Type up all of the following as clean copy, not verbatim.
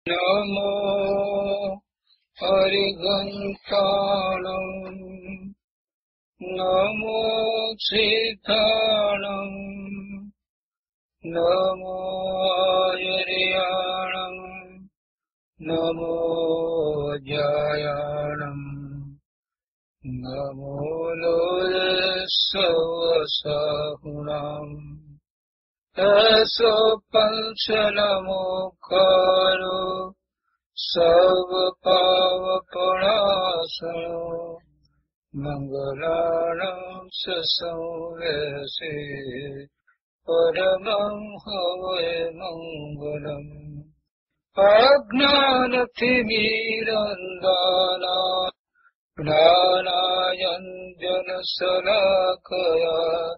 નમો હરિઘંટાણં નમો સીતાણં નમો આયર્યાણં નમો જયાણં નમો લોલસવસાહુણાં એસો પંચનમોકારો સર્વપાવપણાસનો મંગલાણં સસંવેસે પરમં હવૈ મંગલમ અજ્ઞાનતિમિરંધાના જ્ઞાનાંજનશલાકયા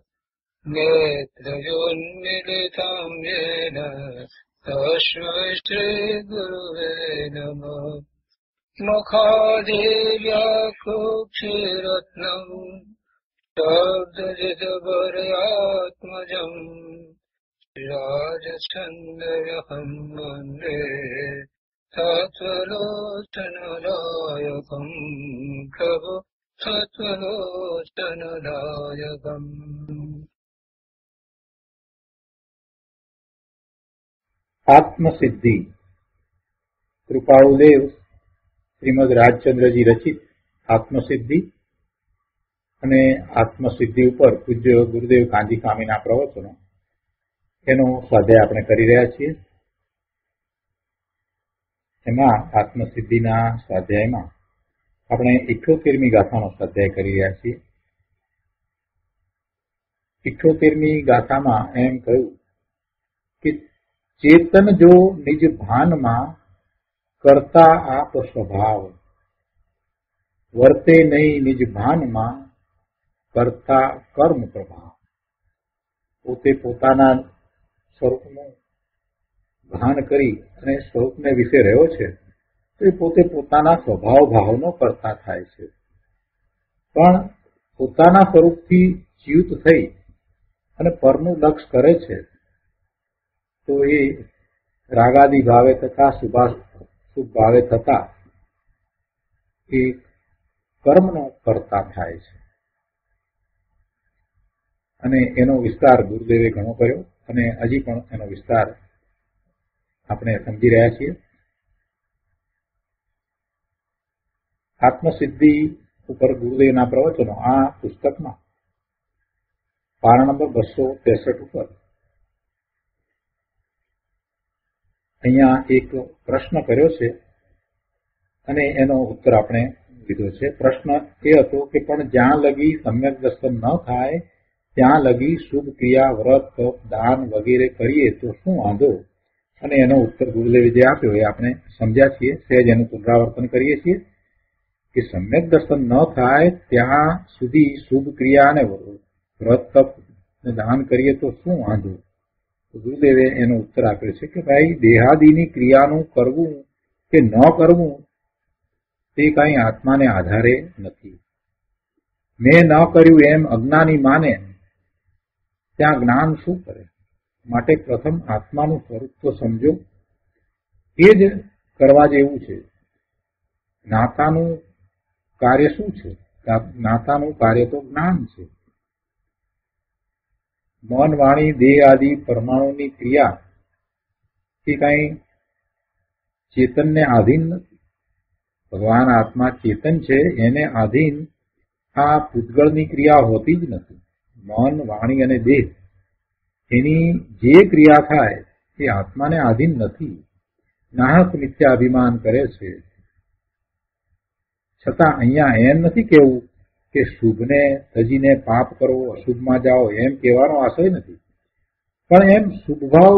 નેત્રયોન્મિલિतं येन તસ્मै શ્રીગુરવે નમઃ મુખાદિવ્યાકુક્ષિરત્નં શબ્દજિતભર્યાત્મજં રાજચંદ્રહં વन्दે તત્વલોચનદાયકં પ્રભુ તત્વલોચનદાયકં. આત્મસિદ્ધિ કૃપાળુદેવ શ્રીમદ રાજચંદ્રજી રચિત આત્મસિદ્ધિ અને આત્મસિદ્ધિ ઉપર પૂજ્ય ગુરુદેવ કાંજી સ્વામીના પ્રવચનો એનો સ્વાધ્યાય આપણે કરી રહ્યા છીએ. એમાં આત્મસિદ્ધિના સ્વાધ્યાયમાં આપણે 78મી ગાથાનો સ્વાધ્યાય કરી રહ્યા છીએ. 78મી ગાથામાં એમ કહ્યું કે ચેતન જો નિજ ભાનમાં કરતા આપ સ્વભાવ વર્તે નહીં નિજ ભાનમાં કરતા કર્મ પ્રભાવ. પોતે પોતાના સ્વરૂપનું ભાન કરી અને સ્વરૂપને વિશે રહ્યો છે તો એ પોતે પોતાના સ્વભાવ ભાવનો કરતા થાય છે, પણ પોતાના સ્વરૂપથી ચ્યુત થઈ અને પરનું લક્ષ કરે છે તો એ રાગાદી ભાવે તથા શુભ ભાવે થતા એ કર્મનો કરતા થાય છે. અને એનો વિસ્તાર ગુરુદેવે ઘણો કર્યો અને હજી પણ એનો વિસ્તાર આપણે સમજી રહ્યા છીએ. આત્મસિદ્ધિ ઉપર ગુરુદેવના પ્રવચનો આ પુસ્તકમાં પાના નંબર 263 ઉપર અહીંયા એક પ્રશ્ન કર્યો છે અને એનો ઉત્તર આપણે લીધો છે. પ્રશ્ન એ હતો કે પણ જ્યાં લગી સમ્યક દર્શન ન થાય ત્યાં લગી શુભ ક્રિયા વ્રત તપ દાન વગેરે કરીએ તો શું વાંધો? અને એનો ઉત્તર ગુરુદેવે જે આપ્યો એ આપણે સમજ્યા છીએ. સહેજ એનું પુનરાવર્તન કરીએ છીએ કે સમ્યક દર્શન ન થાય ત્યાં સુધી શુભ ક્રિયા અને વ્રત તપ દાન કરીએ તો શું વાંધો? ગુરુદેવે એનો ઉત્તર આપ્યો છે કે ભાઈ, દેહાદિની ક્રિયાનું કરવું કે ન કરવું તે કઈ આત્માને આધારે નથી. મેં ન કર્યું એમ અજ્ઞાની માને ત્યાં જ્ઞાન શું કરે? માટે પ્રથમ આત્માનું સ્વરૂપ તો સમજો, એ જ કરવા જેવું છે. જ્ઞાતાનું કાર્ય શું છે? જ્ઞાતાનું કાર્ય તો જ્ઞાન છે. મન વાણી દેહ આદિ પરમાણુની ક્રિયા એ કઈ ચેતનને આધીન નથી. ભગવાન આત્મા ચેતન છે, એને આધીન આ પૂતગળની ક્રિયા હોતી જ નથી. મન વાણી અને દેહ એની જે ક્રિયા થાય એ આત્માને આધીન નથી. નાહક મિથ્યા અભિમાન કરે છે. છતાં અહીંયા એમ નથી કેવું કે શુભને તજીને પાપ કરો, અશુભમાં જાઓ એમ કહેવાનો આશય નથી. પણ એમ શુભ ભાવ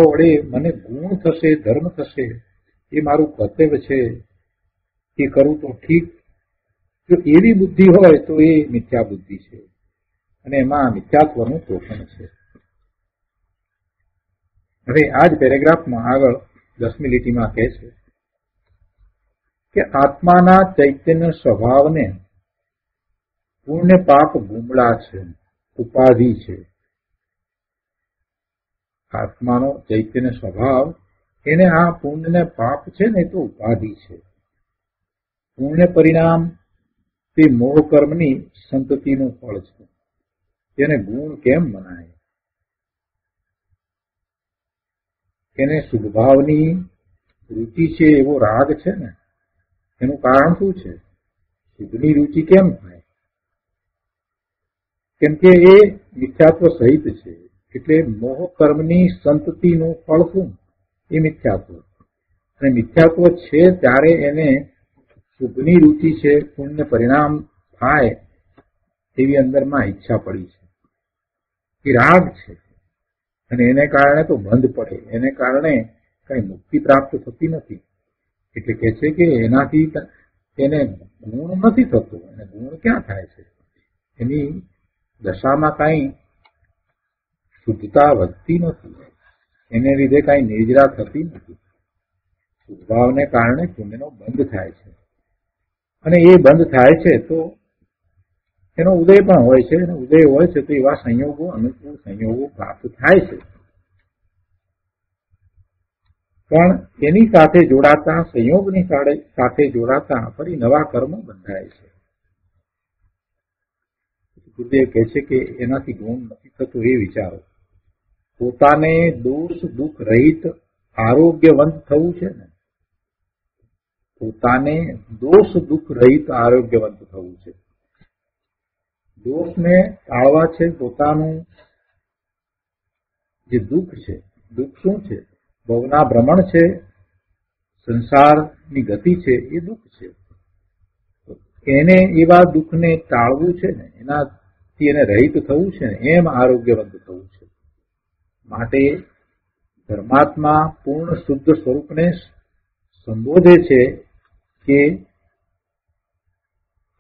વડે મને ગુણ થશે, ધર્મ થશે, એ મારું કર્તવ્ય છે, એ કરું તો ઠીક. જો એવી બુદ્ધિ હોય તો એ મિથ્યા બુદ્ધિ છે અને એમાં મિથ્યાત્વનું પોષણ છે. હવે આ જ પેરેગ્રાફમાં આગળ 10મી લીટીમાં કહે છે કે આત્માના ચૈતન્ય સ્વભાવને પુણ્ય પાપ ગુમડા છે, ઉપાધિ છે. આત્માનો ચૈતન્ય સ્વભાવ એને આ પુણ્ય ને પાપ છે ને એ તો ઉપાધિ છે. પુણ્ય પરિણામ તે મોહ કર્મની સંતતિનું ફળ છે. તેને ગુણ કેમ મનાય? એને સુખભાવની રુચિ છે એવો રાગ છે ને, એનું કારણ શું છે? સુખની રુચિ કેમ થાય? કેમ કે એ મિથ્યાત્વ સહિત છે. એટલે મોહ કર્મની સંતતિનું ફળ શું? એ મિથ્યાત્વ. અને મિથ્યાત્વ છે ત્યારે એને સુખની રુચિ છે, પુણ્ય પરિણામ થાય એવી અંદરમાં ઈચ્છા પડી છે. એ રાગ છે અને એને કારણે તો બંધ પડે, એને કારણે કઈ મુક્તિ પ્રાપ્ત થતી નથી. એટલે કે છે કે એનાથી એને ગુણ નથી થતો. અને ગુણ ક્યાં થાય છે? એની દશામાં કઈ શુદ્ધતા વધતી નથી, એને લીધે કઈ નિર્જરા થતી નથી. સુભાવને કારણે પુણ્યનો બંધ થાય છે. અને એ બંધ થાય છે તો એનો ઉદય પણ હોય છે. અને ઉદય હોય છે તો એવા સંયોગો, અનુકૂળ સંયોગો પ્રાપ્ત થાય છે. પણ એની સાથે જોડાતા, સંયોગની સાથે જોડાતા ફરી નવા કર્મો બંધાય છે. ગુરુદેવ કહે છે કે એનાથી ગુણ નથી થતો એ વિચારો. પોતાને દોષ દુઃખ રહિત આરોગ્યવંત થવું છે ને, પોતાને દોષ દુઃખ રહિત આરોગ્યવંત થવું છે. દોષને ટાળવા છે. પોતાનું જે દુઃખ છે, દુઃખ શું છે? ભવના ભ્રમણ છે, સંસારની ગતિ છે, એ દુઃખ છે. એને એવા દુઃખને ટાળવું છે ને, એનાથી એને રહિત થવું છે ને, એમ આરોગ્યવંત થવું છે. માટે ધર્માત્મા પૂર્ણ શુદ્ધ સ્વરૂપને સંબોધે છે કે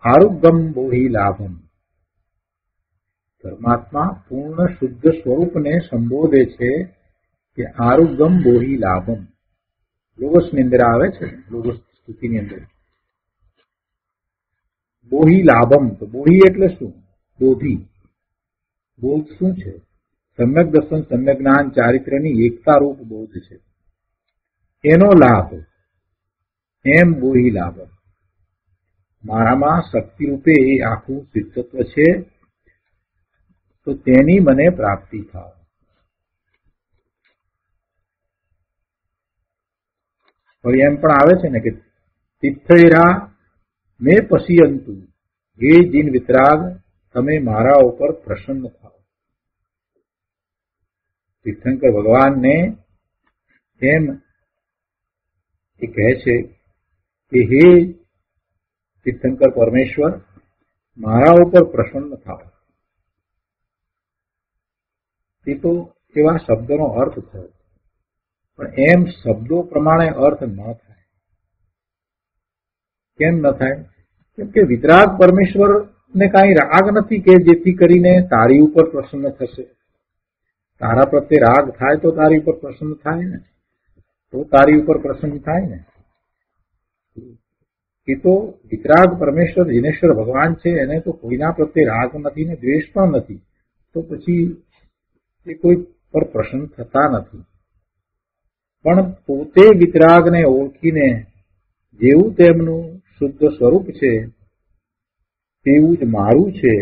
આરોગ્યમ બોહિ લાભમ. ધર્માત્મા પૂર્ણ શુદ્ધ સ્વરૂપને સંબોધે છે કે આરોગ્યમ બોહિ લાભમ. લોગસની અંદર આવે છે, લોગસ સ્તુતિની અંદર બોહિ લાભમ. તો બોહિ એટલે શું? બોધિ. બોધ શું છે? સમ્યક દર્શન, સમ્યક જ્ઞાન, ચારિત્ર્યની એકતા રૂપ બોધ છે. એનો લાભ, એમ બોહિ લાભમ. મારામાં શક્તિ રૂપે એ આખું સિદ્ધત્વ છે, તો તેની મને પ્રાપ્તિ થાય. હવે એમ પણ આવે છે ને કે તિથૈરા મેં પશ્યંતુ, હે જીન વિતરાગ, તમે મારા ઉપર પ્રસન્ન થાઓ. તીર્થંકર ભગવાનને એમ એ કહે છે કે હે તીર્થંકર પરમેશ્વર, મારા ઉપર પ્રસન્ન થાઓ. તે તો એવા શબ્દનો અર્થ થયો, પણ એમ શબ્દો પ્રમાણે અર્થ ન થાય. કેમ ન થાય? કેમ કે વિતરાગ પરમેશ્વરને કાંઈ રાગ નથી કે જેથી કરીને તારી ઉપર પ્રસન્ન થશે. તારા પ્રત્યે રાગ થાય તો તારી ઉપર પ્રસન્ન થાય ને, તો તારી ઉપર પ્રસન્ન થાય ને. એ તો વિતરાગ પરમેશ્વર દિનેશ્વર ભગવાન છે, એને તો કોઈના પ્રત્યે રાગ નથી ને દ્વેષ પણ નથી, તો પછી એ કોઈ પર પ્રસન્ન થતા નથી. પણ પોતે વિતરાગને ઓળખીને જેવું તેમનું શુદ્ધ સ્વરૂપ છે તેવું જ મારું છે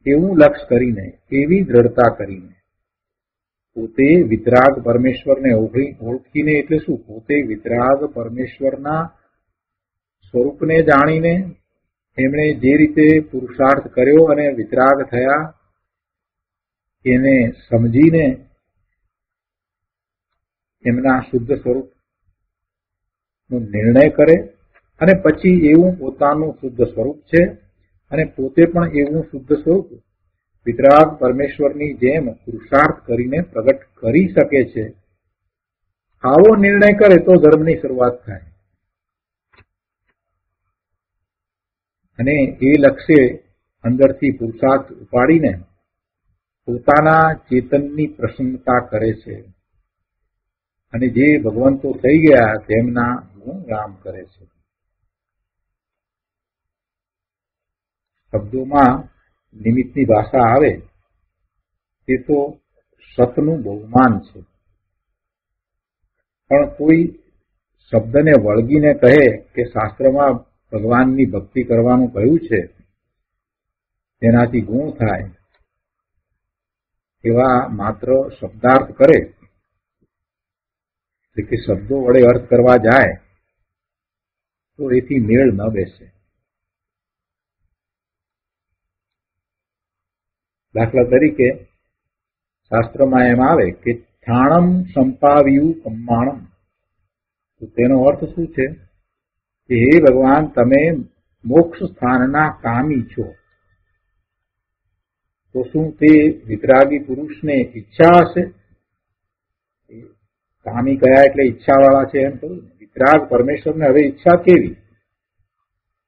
એવું લક્ષ્ય કરીને, એવી દ્રઢતા કરીને, પોતે વિતરાગ પરમેશ્વરને ઓળખીને, એટલે શું? પોતે વિતરાગ પરમેશ્વરના સ્વરૂપને જાણીને એમણે જે રીતે પુરુષાર્થ કર્યો અને વિતરાગ થયા એને સમજીને એમના શુદ્ધ સ્વરૂપનો નિર્ણય કરે અને પછી એવું પોતાનું શુદ્ધ સ્વરૂપ છે અને પોતે પણ એવું શુદ્ધ સ્વરૂપ વિતરાગ પરમેશ્વરની જેમ પુરુષાર્થ કરીને પ્રગટ કરી શકે છે. આવો નિર્ણય કરે તો ધર્મની શરૂઆત થાય. અને એ લક્ષ્ય અંદરથી પુરુષાર્થ ઉપાડીને પોતાના ચેતનની પ્રસન્નતા કરે છે અને જે ભગવંતો થઈ ગયા તેમના ગુણગાન કરે છે. શબ્દોમાં નિમિત્તની ભાષા આવે તે તો સતનું બહુમાન છે. પણ કોઈ શબ્દને વળગીને કહે કે શાસ્ત્રમાં ભગવાનની ભક્તિ કરવાનું કહ્યું છે, તેનાથી ગુણ થાય, એવા માત્ર શબ્દાર્થ કરે, એટલે કે શબ્દો વડે અર્થ કરવા જાય તો એથી મેળ ન બેસે. દાખલા તરીકે શાસ્ત્રમાં એમ આવે કે છાણમ સંપાવ્યું કમ્માણમ, તો તેનો અર્થ શું છે કે હે ભગવાન, તમે મોક્ષ સ્થાનના કામી છો. તો શું તે વિતરાગી પુરુષને ઈચ્છા હશે? કામી કયા એટલે ઈચ્છા વાળા છે એમ કહ્યું. વિતરાગ પરમેશ્વરને હવે ઈચ્છા કેવી?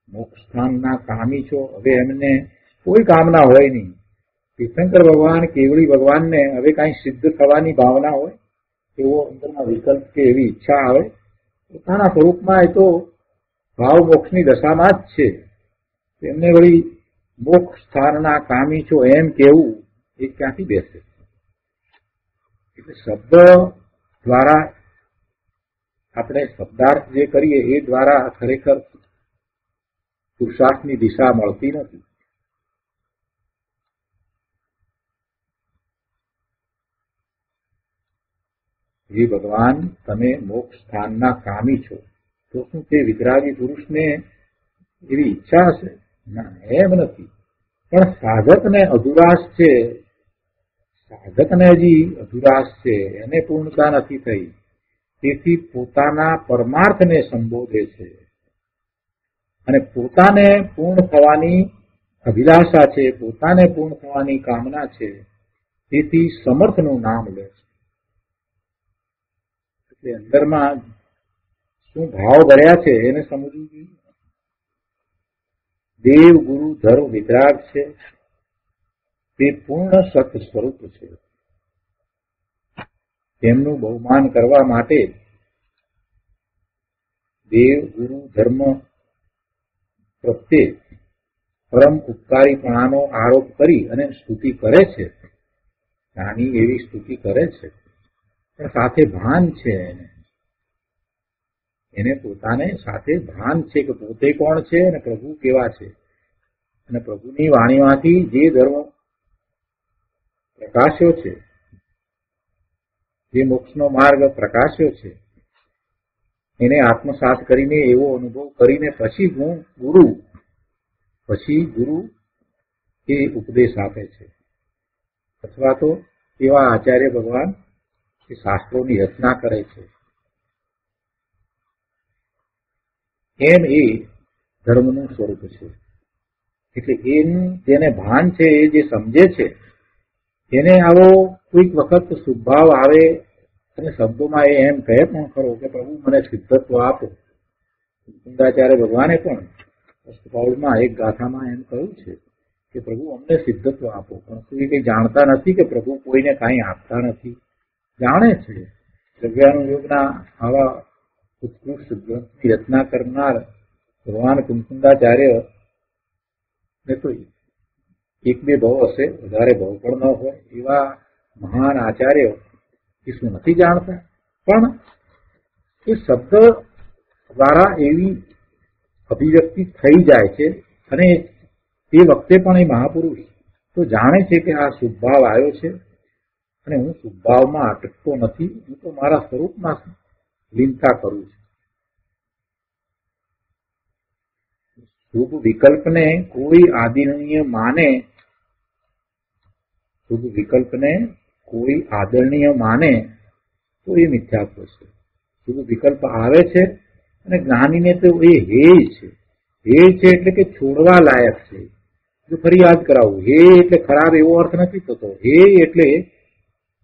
મોક્ષ સ્થાનના કામી છો, હવે એમને કોઈ કામના હોય નહીં. તીર્થંકર ભગવાન, કેવળી ભગવાનને હવે કાંઈ સિદ્ધ થવાની ભાવના હોય, એવો અંદરના વિકલ્પ કે એવી ઈચ્છા આવે? પોતાના સ્વરૂપમાં એ તો ભાવ મોક્ષની દશામાં જ છે. એમને વળી મોક્ષ સ્થાનના કામી છો એમ કેવું એ ક્યાંથી બેસે? એટલે શબ્દ દ્વારા આપણે શબ્દાર્થ જે કરીએ એ દ્વારા ખરેખર પુરુષાર્થની દિશા મળતી નથી. હે ભગવાન, તમે મોક્ષ સ્થાનના કામી છો, તો શું તે વિતરાગી પુરુષને એવી ઈચ્છા હશે? ના, એમ નથી. પણ સાધકને અધુરાશ છે, સાધકને હજી અધુરાશ છે, એને પૂર્ણતા નથી થઈ. તેથી પોતાના પરમાર્થને સંબોધે છે અને પોતાને પૂર્ણ થવાની અભિલાષા છે, પોતાને પૂર્ણ થવાની કામના છે, તેથી સમર્થનું નામ લે છે. એટલે અંદરમાં શું ભાવ ભર્યા છે એને સમજવું જોઈએ. દેવ, ગુરુ, ધર્મ, વિતરાગ છે તે પૂર્ણ સત સ્વરૂપ છે. તેમનું બહુમાન કરવા માટે દેવ, ગુરુ, ધર્મ પ્રત્યે પરમ ઉપકારીપણાનો આરોપ કરી અને સ્તુતિ કરે છે. નાની એવી સ્તુતિ કરે છે, પણ સાથે ભાન છે. એને પોતાને સાથે ભાન છે કે પોતે કોણ છે અને પ્રભુ કેવા છે. અને પ્રભુની વાણીમાંથી જે ધર્મ પ્રકાશ્યો છે, જે મોક્ષનો માર્ગ પ્રકાશ્યો છે, એને આત્મસાત કરીને એવો અનુભવ કરીને પછી ગુરુ એ ઉપદેશ આપે છે. અથવા તો એવા આચાર્ય ભગવાન એ શાસ્ત્રોની રચના કરે છે. એમ એ ધર્મનું સ્વરૂપ છે. એટલે એનું જેને ભાન છે, એ જે સમજે છે, એને આવો કોઈક વખત શુભભાવ આવે અને શબ્દોમાં એ એમ કહે પણ ખરો કે પ્રભુ મને સિદ્ધત્વ આપો. મુકુંદાચાર્ય ભગવાને પણ અષ્ટપાઉલમાં એક ગાથામાં એમ કહ્યું છે કે પ્રભુ અમને સિદ્ધત્વ આપો. પણ કોઈ કંઈ જાણતા નથી કે પ્રભુ કોઈને કાંઈ આપતા નથી. જાણે છે. દ્રવ્યાનુયોગના આવા ઉત્કૃષ્ટ ગ્રંથની રચના કરનાર ભગવાન કુમકુંદાચાર્ય ને તો એક બે ભાવ હશે, વધારે ભાવ પણ ન હોય, એવા મહાન આચાર્ય એ શું નથી જાણતા? પણ એ શબ્દ દ્વારા એવી અભિવ્યક્તિ થઈ જાય છે અને તે વખતે પણ એ મહાપુરુષ તો જાણે છે કે આ શુભભાવ આવ્યો છે અને હું શુભભાવમાં અટકતો નથી, હું તો મારા સ્વરૂપમાં લીનતા કરું છું. શુભ વિકલ્પને કોઈ આદરણીય માને તો એ મિથ્યાત્વ છે. શુભ વિકલ્પ આવે છે અને જ્ઞાનીને તો એ હેય છે. હેય છે એટલે કે છોડવા લાયક છે. જો ફરી યાદ કરાવું, હેય એટલે ખરાબ એવો અર્થ નથી થતો. હેય એટલે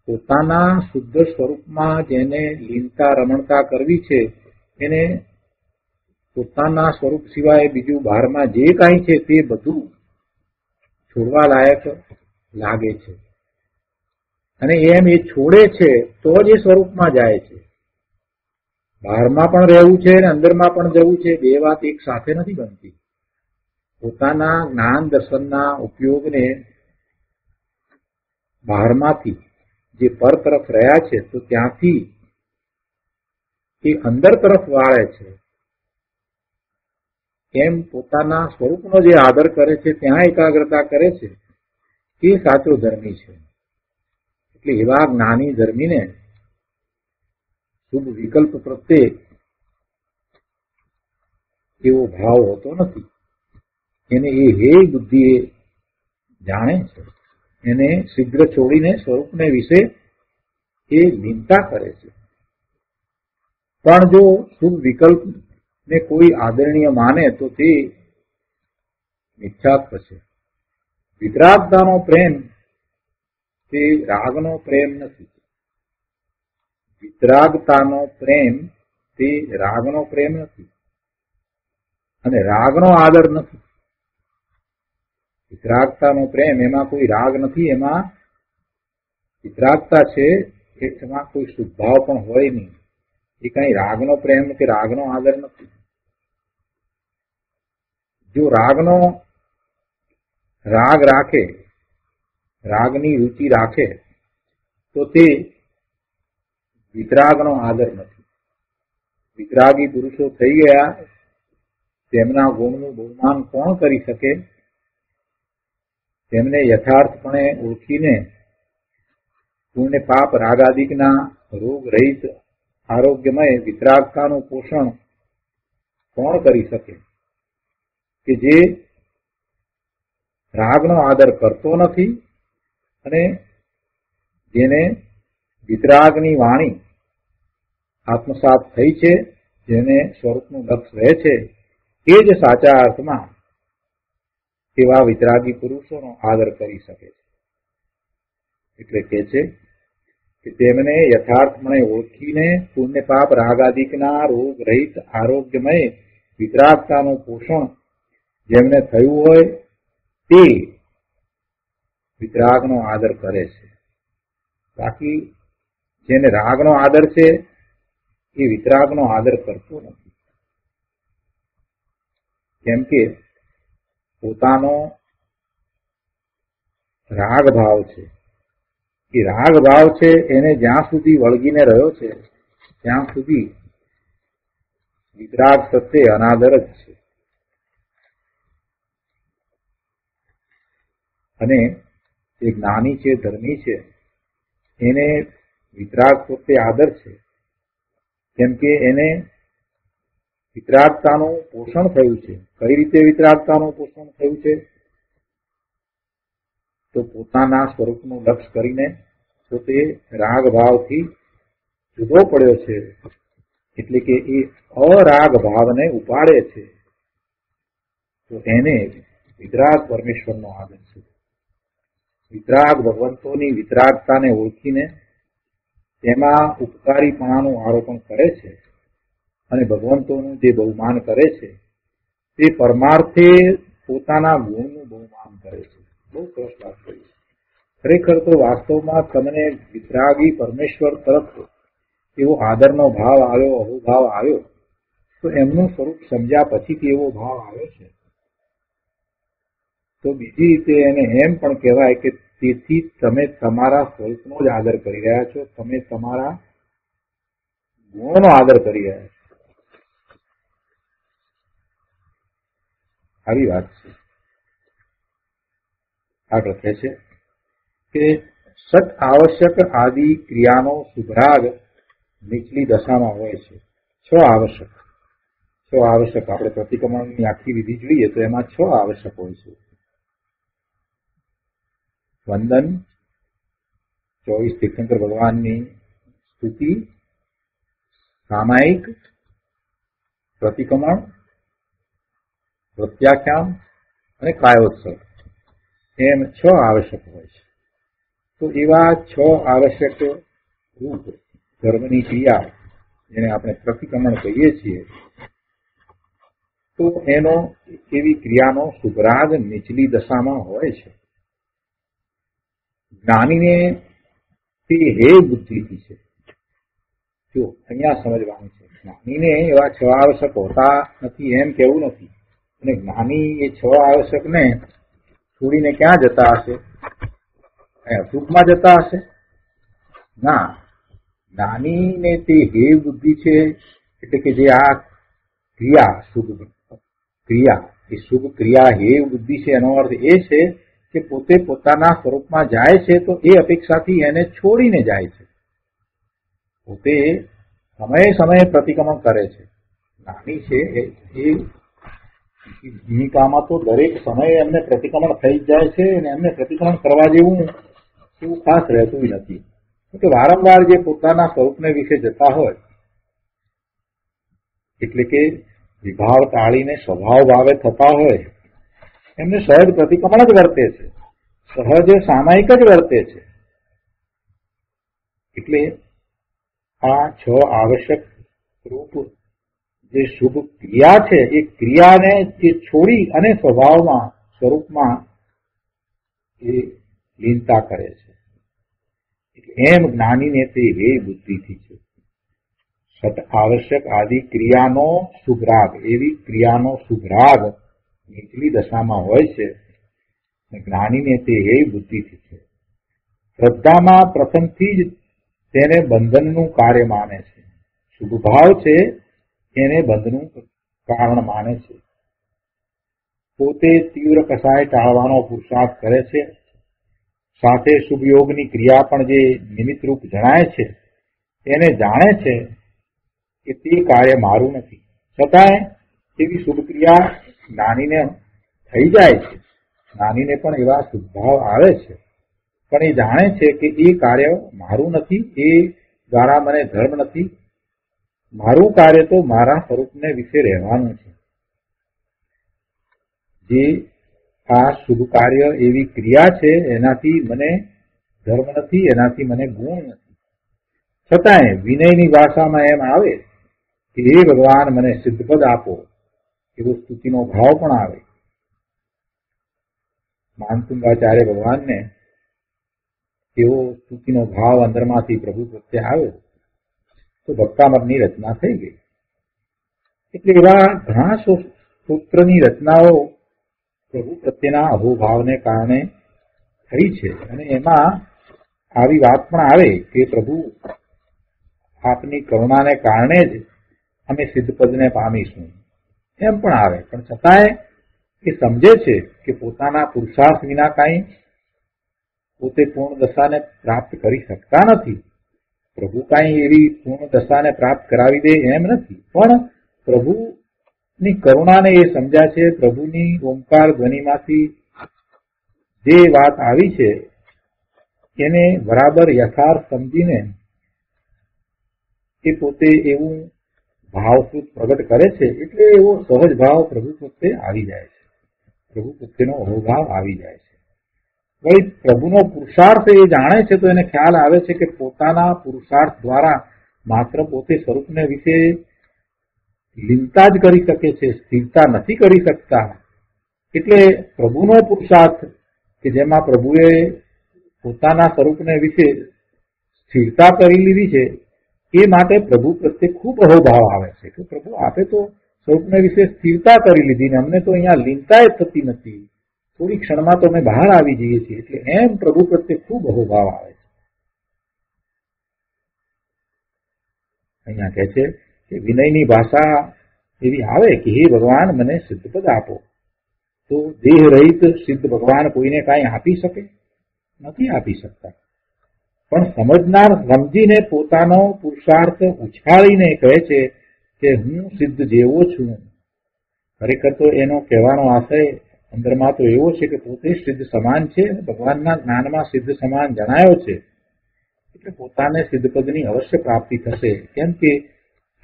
પોતાના શુદ્ધ સ્વરૂપમાં જેને લીનતા રમણતા કરવી છે, એને પોતાના સ્વરૂપ સિવાય બીજું બહારમાં જે કાંઈ છે તે બધું છોડવા લાયક લાગે છે. અને એમ એ છોડે છે તો જ એ સ્વરૂપમાં જાય છે. બહારમાં પણ રહેવું છે અને અંદરમાં પણ જવું છે, બે વાત એક સાથે નથી બનતી. પોતાના જ્ઞાન દર્શનના ઉપયોગને બહારમાંથી જે પર તરફ રહ્યા છે તો ત્યાંથી એ અંદર તરફ વાળે છે, એમ પોતાના સ્વરૂપનો જે આદર કરે છે ત્યાં એકાગ્રતા કરે છે, એ સાચો ધર્મી છે. એટલે એવા જ્ઞાની ધર્મીને શુભ વિકલ્પ પ્રત્યે એવો ભાવ હોતો નથી. એને એ હે બુદ્ધિ એ જાણે છે, એને શીઘ્ર છોડીને સ્વરૂપને વિશે એ ચિંતા કરે છે. પણ જો શુભ વિકલ્પ ને કોઈ આદરણીય માને તો તે મિથ્યાત્વ છે. વિતરાગતાનો પ્રેમ તે રાગનો પ્રેમ નથી. વિતરાગતાનો પ્રેમ તે રાગનો પ્રેમ નથી અને રાગનો આદર નથી. વિતરાગતાનો પ્રેમ એમાં કોઈ રાગ નથી, એમાં વિતરાગતા છે એમાં કોઈ શુદ્ધભાવ પણ હોય નહીં. એ કઈ રાગનો પ્રેમ કે રાગનો આદર નથી. જો રાગનો રાગ રાખે, રાગની રુચિ રાખે તો તે વિતરાગનો આદર નથી. વિતરાગી પુરુષો થઈ ગયા, તેમના ગુણનું બહુમાન કોણ કરી શકે? તેમને યથાર્થપણે ઓળખીને પુણ્ય પાપ રાગાદિકના રોગ રહિત આરોગ્યમય વિતરાગતાનું પોષણ કોણ કરી શકે? કે જે રાગનો આદર કરતો નથી અને જેને વિતરાગની વાણી આત્મસાત થઈ છે, જેને સ્વરૂપનું લક્ષ રહે છે, એ જ સાચા અર્થમાં એવા વિતરાગી પુરુષોનો આદર કરી શકે છે. એટલે કે છે કે તેમને યથાર્થપણે ઓળખીને પુણ્ય પાપ રાગાદિકના રોગ રહિત આરોગ્યમય વિતરાગતાનું પોષણ જેમને થયું હોય તે વિતરાગનો આદર કરે છે. બાકી જેને રાગનો આદર છે એ વિતરાગનો આદર કરતો નથી. કેમ કે પોતાનો રાગ ભાવ છે, એ રાગ ભાવ છે એને જ્યાં સુધી વળગીને રહ્યો છે ત્યાં સુધી વિતરાગ સત્ય અનાદર જ છે. અને જે જ્ઞાની છે, ધર્મી છે, એને વિતરાગ પ્રત્યે આદર છે. કેમ કે એને વિતરાગતાનું પોષણ થયું છે. કઈ રીતે વિતરાગતાનું પોષણ થયું છે? તો પોતાના સ્વરૂપનું લક્ષ્ય કરીને તો તે રાગ ભાવથી જુદો પડ્યો છે, એટલે કે એ અરાગ ભાવને ઉપાડે છે. તો એને વિતરાગ પરમેશ્વરનો આદર છે. વિતરાગ ભગવંતોની વિતરાગતાને ઓળખીને તેમાં ઉપકારીપણાનું આરોપણ કરે છે અને ભગવંતોનું જે બહુમાન કરે છે તે પરમાર્થે પોતાના ગુણનું બહુમાન કરે છે. બહુ સરસ વાત કરી. ખરેખર તો વાસ્તવમાં તમને વિતરાગી પરમેશ્વર તરફ એવો આદરનો ભાવ આવ્યો, અહોભાવ આવ્યો, તો એમનું સ્વરૂપ સમજ્યા પછીથી એવો ભાવ આવ્યો છે. તો બીજી રીતે એને એમ પણ કહેવાય કે તેથી તમે તમારા સ્વરૂપનો જ આદર કરી રહ્યા છો, તમે તમારા ગુણોનો આદર કરી રહ્યા છો. આવી વાત છે. આગળ કહે છે કે સત આવશ્યક આદિ ક્રિયાનો શુભરાગ નીચલી દશામાં હોય છે. છ આવશ્યક આપણે પ્રતિક્રમણની આખી વિધિ જોઈએ તો એમાં 6 આવશ્યક હોય છે. વંદન, 24 તીર્થંકર ભગવાનની સ્તુતિ, સામાયિક, પ્રતિક્રમણ, પ્રત્યાખ્યાન અને કાયોત્સવ, એમ 6 આવશ્યક હોય છે. તો એવા 6 આવશ્યક રૂપ ધર્મની ક્રિયા જેને આપણે પ્રતિક્રમણ કહીએ છીએ, તો એનો એવી ક્રિયાનો શુભરાગ નીચલી દશામાં હોય છે. જ્ઞાનીને તે હે બુદ્ધિથી છે. જો અહીંયા સમજવાનું છે, જ્ઞાનીને એવા 6 આવશ્યક હોતા નથી એમ કેવું નથી. અને જ્ઞાની એ 6 આવશ્યકને છોડીને ક્યાં જતા હશે? સુખમાં જતા હશે? ના, જ્ઞાની ને તે હે બુદ્ધિ છે, એટલે કે જે આ ક્રિયા શુભ ક્રિયા એ શુભ ક્રિયા હે બુદ્ધિ છે, એનો અર્થ એ છે કે પોતે પોતાના સ્વરૂપમાં જાય છે તો એ અપેક્ષાથી એને છોડીને જાય છે. પોતે સમયે સમયે પ્રતિક્રમણ કરે છે. જ્ઞાની છે એ ભૂમિકામાં તો દરેક સમયે એમને પ્રતિક્રમણ થઈ જ જાય છે, અને એમને પ્રતિક્રમણ કરવા જેવું એવું ખાસ રહેતું નથી. કે વારંવાર જે પોતાના સ્વરૂપને વિશે જતા હોય, એટલે કે વિભાવ ટાળીને સ્વભાવ ભાવે થતા હોય, એમને સહજ પ્રતિક્રમણ જ વર્તે છે, સહજ સામાયિક જ વર્તે છે. એટલે આ 6 આવશ્યક રૂપ જે શુભ ક્રિયા છે, એ ક્રિયાને જે છોડી અને સ્વભાવમાં સ્વરૂપમાં એ લીનતા કરે છે. એમ જ્ઞાનીને તે હે બુદ્ધિથી છે. સત આવશ્યક આદિ ક્રિયાનો શુભરાગ, એવી ક્રિયાનો શુભરાગ નીચલી દશામાં હોય છે. જ્ઞાનીને તે હે બુદ્ધિથી છે. શ્રદ્ધામાં પ્રથમથી જ તેને બંધનનું કાર્ય માને છે. શુભ ભાવ છે એને બંધનું કારણ માને છે. પોતે તીવ્ર કસાય ટાળવાનો પુરુષાર્થ કરે છે. સાથે શુભ યોગની ક્રિયા પણ જે નિમિત્તરૂપ જણાય છે એને જાણે છે કે તે કાર્ય મારું નથી, છતાંય એવી શુભ ક્રિયા જ્ઞાનીને થઈ જાય છે. જ્ઞાનીને પણ એવા શુભ ભાવ આવે છે, પણ એ જાણે છે કે એ કાર્ય મારું નથી, એ દ્વારા મને ધર્મ નથી, મારું કાર્ય તો મારા સ્વરૂપને વિશે રહેવાનું છે. જે આ શુભ કાર્ય એવી ક્રિયા છે એનાથી મને ધર્મ નથી, એનાથી મને ગુણ નથી. છતાંય વિનયની ભાષામાં એમ આવે કે હે ભગવાન મને સિદ્ધપદ આપો, એવો સ્તુતિનો ભાવ પણ આવે. માનતુંગાચાર્ય ભગવાનને એવો સ્તુતિનો ભાવ અંદરમાંથી પ્રભુ પ્રત્યે આવ્યો તો ભક્તામરની રચના થઈ ગઈ. એટલે એવા ઘણા સૂત્રની રચનાઓ પ્રભુ પ્રત્યેના અહોભાવને કારણે થઈ છે. અને એમાં આવી વાત પણ આવે કે પ્રભુ આપની કરુણાને કારણે જ અમે સિદ્ધપદને પામીશું, એમ પણ આવે. પણ છતાંય એ સમજે છે કે પોતાના પુરુષાર્થ વિના કાંઈ પોતે પૂર્ણ દશાને પ્રાપ્ત કરી શકતા નથી. પ્રભુ કાંઈ એવી પૂર્ણ દશાને પ્રાપ્ત કરાવી દે એમ નથી, પણ પ્રભુની કરુણાને એ સમજ્યા છે. પ્રભુની ઓમકાર ધ્વનિમાંથી જે વાત આવી છે એને બરાબર યથાર્થ સમજીને એ પોતે એવું ભાવસૂત પ્રગટ કરે છે. એટલે એવો સહજ ભાવ પ્રભુ પ્રત્યે આવી જાય છે, પ્રભુ પ્રત્યેનો અહોભાવ આવી જાય છે. વળી પ્રભુનો પુરુષાર્થ એ જાણે છે તો એને ખ્યાલ આવે છે કે પોતાના પુરુષાર્થ દ્વારા માત્ર પોતે સ્વરૂપને વિશે લીનતા જ કરી શકે છે, સ્થિરતા નથી કરી શકતા. એટલે પ્રભુનો પુરુષાર્થ કે જેમાં પ્રભુએ પોતાના સ્વરૂપને વિશે સ્થિરતા કરી લીધી છે, એ માટે પ્રભુ પ્રત્યે ખૂબ અહોભાવ આવે છે કે પ્રભુ આપે તો સ્વરૂપને વિશે સ્થિરતા કરી લીધી ને અમને તો અહીંયા લીનતા થતી નથી, થોડી ક્ષણમાં તો અમે બહાર આવી જઈએ છીએ. એટલે એમ પ્રભુ પ્રત્યે ખૂબ અહોભાવ આવે છે. અહીંયા કહે છે કે વિનયની ભાષા એવી આવે કે હે ભગવાન મને સિદ્ધપદ આપો. તો દેહ રહિત સિદ્ધ ભગવાન કોઈને કાંઈ આપી શકે? નથી આપી શકતા. પણ સમજનાર સમજીને પોતાનો પુરુષાર્થ ઉછાળીને કહે છે કે હું સિદ્ધ જેવો છું. ખરેખર તો એનો કહેવાનો આશય અંદરમાં તો એવો છે કે પોતે સિદ્ધ સમાન છે, ભગવાનના જ્ઞાનમાં સિદ્ધ સમાન જણાયો છે. એટલે પોતાને સિદ્ધપદની અવશ્ય પ્રાપ્તિ થશે. કેમ કે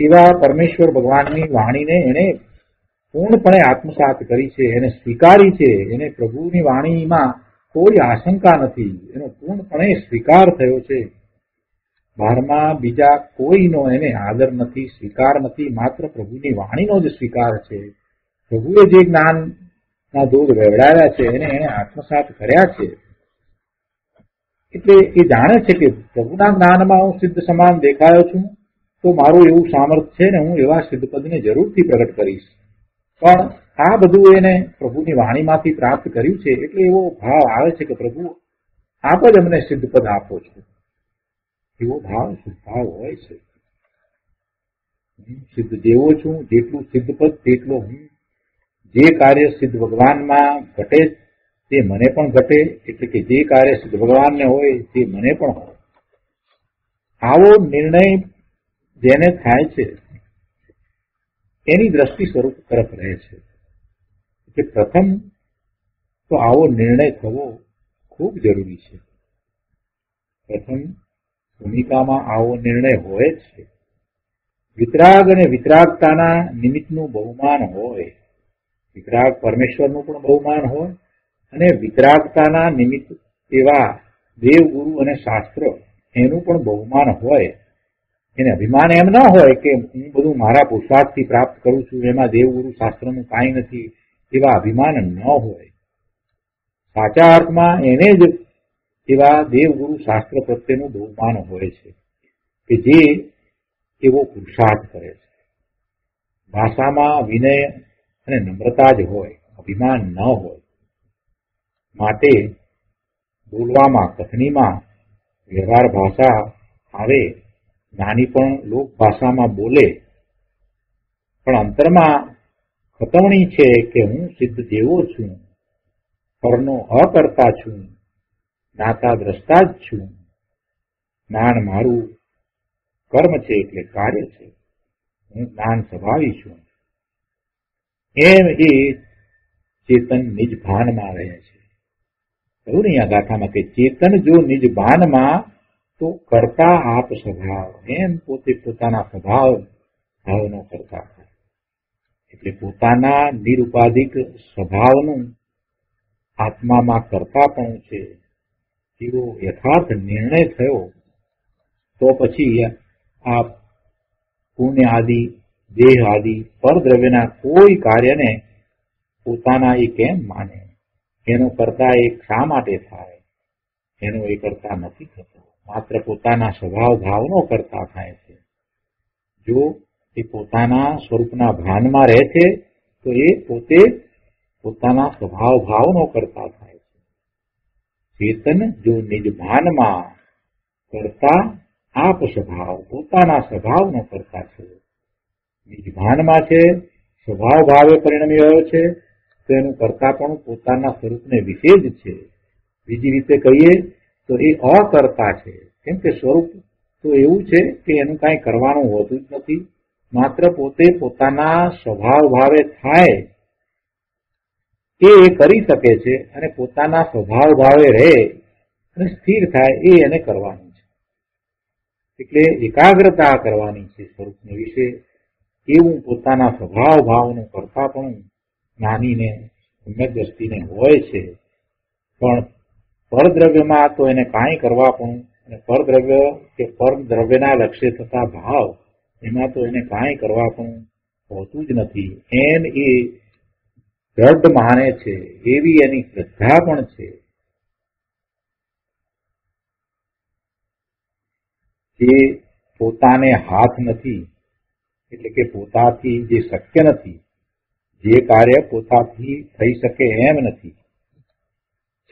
એવા પરમેશ્વર ભગવાનની વાણીને એને પૂર્ણપણે આત્મસાત કરી છે, એને સ્વીકારી છે. એને પ્રભુની વાણીમાં કોઈ આશંકા નથી, એનો પૂર્ણપણે સ્વીકાર થયો છે. બહારમાં બીજા કોઈનો એને આદર નથી, સ્વીકાર નથી, માત્ર પ્રભુની વાણીનો જ સ્વીકાર છે. પ્રભુએ જે જ્ઞાનના દૂધ વહેવડાવ્યા છે એને આત્મસાત કર્યા છે. એટલે એ જાણે છે કે પ્રભુના જ્ઞાનમાં હું સિદ્ધ સમાન દેખાયો છું તો મારું એવું સામર્થ્ય છે ને હું એવા સિદ્ધપદને જરૂરથી પ્રગટ કરીશ. પણ આ બધું એને પ્રભુની વાણીમાંથી પ્રાપ્ત કર્યું છે. એટલે એવો ભાવ આવે છે કે પ્રભુ આપ જ અમને સિદ્ધપદ આપો છો. એવો ભાવ શુદ્ધભાવ હોય છે. સિદ્ધ જેવો છું, જેટલું સિદ્ધપદ તેટલો હું. જે કાર્ય સિદ્ધ ભગવાનમાં ઘટે તે મને પણ ઘટે, એટલે કે જે કાર્ય સિદ્ધ ભગવાનને હોય તે મને પણ હોય. આવો નિર્ણય જેને થાય છે એની દ્રષ્ટિ સ્વરૂપ તરફ રહે છે. એટલે પ્રથમ તો આવો નિર્ણય થવો ખૂબ જરૂરી છે. પ્રથમ ભૂમિકામાં આવો નિર્ણય હોય જ છે. વિતરાગ અને વિતરાગતાના નિમિત્તનું બહુમાન હોય. વિતરાગ પરમેશ્વરનું પણ બહુમાન હોય અને વિતરાગતાના નિમિત્ત એવા દેવગુરુ અને શાસ્ત્ર એનું પણ બહુમાન હોય. એને અભિમાન એમ ન હોય કે હું બધું મારા પુરુષાર્થથી પ્રાપ્ત કરું છું, એમાં દેવગુરુ શાસ્ત્રનું કાંઈ નથી, એવા અભિમાન ન હોય. સાચા અર્થમાં એને જ એવા દેવગુરુ શાસ્ત્ર પ્રત્યેનું બહુમાન હોય છે કે જે એવો પુરુષાર્થ કરે છે. ભાષામાં વિનય અને નમ્રતા જ હોય, અભિમાન ન હોય. માટે બોલવામાં, કથનીમાં વ્યવહાર ભાષા આવે, નાની પણ લોક ભાષામાં બોલે, પણ અંતરમાં ખતવણી છે કે હું સિદ્ધ જેવો છું, પરનો અકર્તા છું, જ્ઞાતા દ્રષ્ટા જ છું, જ્ઞાન મારું કર્મ છે એટલે કાર્ય છે, હું જ્ઞાન સ્વભાવી છું, એમ એ ચેતન નિજ ભાનમાં રહે છે. કહ્યું ને આ ગાથામાં કે ચેતન જો નિજ ભાનમાં તો કરતા આપ સ્વભાવ, એમ પોતે પોતાના સ્વભાવ ભાવનો કરતા થાય. એટલે પોતાના નિરુપાધિક સ્વભાવનું આત્મામાં કરતાપણું છે એવો યથાર્થ નિર્ણય થયો તો પછી આ પુણ્ય આદિ, દેહ આદિ પરદ્રવ્યના કોઈ કાર્યને પોતાના એ કેમ માને? એનો કરતા એ શા માટે થાય? એનો એ કરતા નથી થતો, માત્ર પોતાના સ્વભાવ ભાવનો કરતા થાય છે. જો એ પોતાના સ્વરૂપના ભાનમાં રહે છે તો એ પોતે પોતાના સ્વભાવ ભાવનો કરતા થાય છે. ચેતન જો નિજ ભાનમાં કરતા આપ સ્વભાવ, પોતાના સ્વભાવનો કરતા છે. નિજ ભાનમાં છે, સ્વભાવ ભાવે પરિણમી રહ્યો છે, તો એનું કરતા પણ પોતાના સ્વરૂપને વિશે જ છે. બીજી રીતે કહીએ તો એ અકર્તા છે, કેમ કે સ્વરૂપ તો એવું છે કે એનું કાંઈ કરવાનું હોતું જ નથી. માત્ર પોતે પોતાના સ્વભાવ ભાવે થાય એ કરી શકે છે અને પોતાના સ્વભાવ ભાવે રહે અને સ્થિર થાય એ એને કરવાનું છે. એટલે એકાગ્રતા કરવાની છે સ્વરૂપને વિશે. એવું પોતાના સ્વભાવ ભાવનું કરતા પણ જ્ઞાનીને, સમ્યક દ્રષ્ટિને હોય છે. પણ પરદ્રવ્યમાં તો એને કાંઈ કરવા પણ, અને પરદ્રવ્ય કે પરદ્રવ્યના લક્ષ્ય થતા ભાવ એમાં તો એને કાંઈ કરવા પણ હોતું જ નથી. એમ એ દ્રઢ માને છે, એવી એની શ્રદ્ધા પણ છે. જે પોતાને હાથ નથી, એટલે કે પોતાથી જે શક્ય નથી, જે કાર્ય પોતાથી થઈ શકે એમ નથી,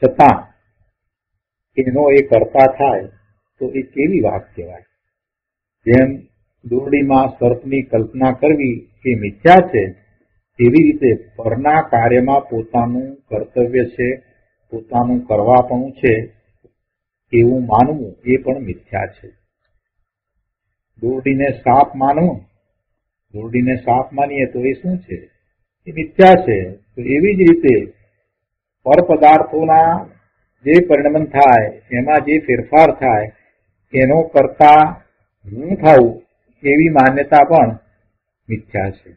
છતાં એનો એ કરતા થાય તો એ કેવી વાત કહેવાય? જેમ દોરડીમાં સર્પની કલ્પના કરવી એ મિથ્યા છે, એવી રીતે પરના કાર્યમાં પોતાનું કર્તવ્ય છે, પોતાનું કરવાપણું છે એવું માનવું એ પણ મિથ્યા છે. દોરડીને સાપ માનવું, દોરડીને સાપ માનીએ તો એ શું છે? એ મિથ્યા છે. તો એવી જ રીતે પર પદાર્થોના જે પરિણમન થાય, એમાં જે ફેરફાર થાય, એનો કરતા હું થાઉં એવી માન્યતા પણ મિથ્યા છે.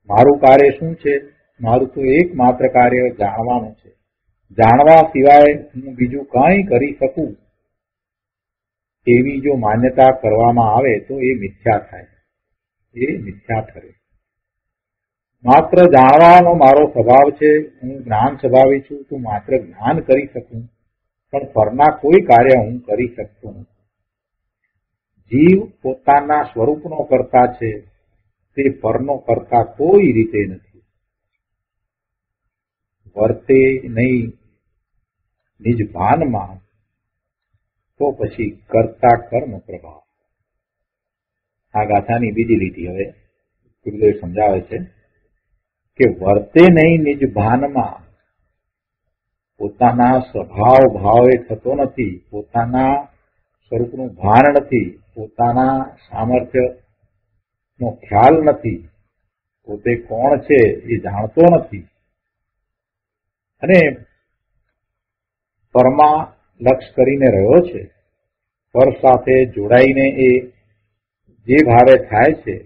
મારું કાર્ય શું છે? મારું તો એકમાત્ર કાર્ય જાણવાનું છે. જાણવા સિવાય હું બીજું કંઈ કરી શકું એવી જો માન્યતા કરવામાં આવે તો એ મિથ્યા થાય, એ મિથ્યા ઠરે. માત્ર જાણવાનો મારો સ્વભાવ છે, હું જ્ઞાન સ્વભાવી છું, તો માત્ર જ્ઞાન કરી શકું, પણ પરના કોઈ કાર્ય હું કરી શકતો નથી. જીવ પોતાના સ્વરૂપનો કરતા છે, તે પરનો કરતા કોઈ રીતે નથી. વર્તે નહીં નિજ ભાનમાં તો પછી કર્તા કર્મ પ્રભાવ. આ ગાથાની બીજી લીટી હવે ગુરુદેવ સમજાવે છે કે વર્તે નહીં નિજ ભાનમાં, પોતાના સ્વભાવ ભાવે થતો નથી, પોતાના સ્વરૂપનું ભાન નથી, પોતાના સામર્થ્યનો ખ્યાલ નથી, પોતે કોણ છે એ જાણતો નથી અને પરમાં લક્ષ કરીને રહ્યો છે. પર સાથે જોડાઈને એ જે ભાવે થાય છે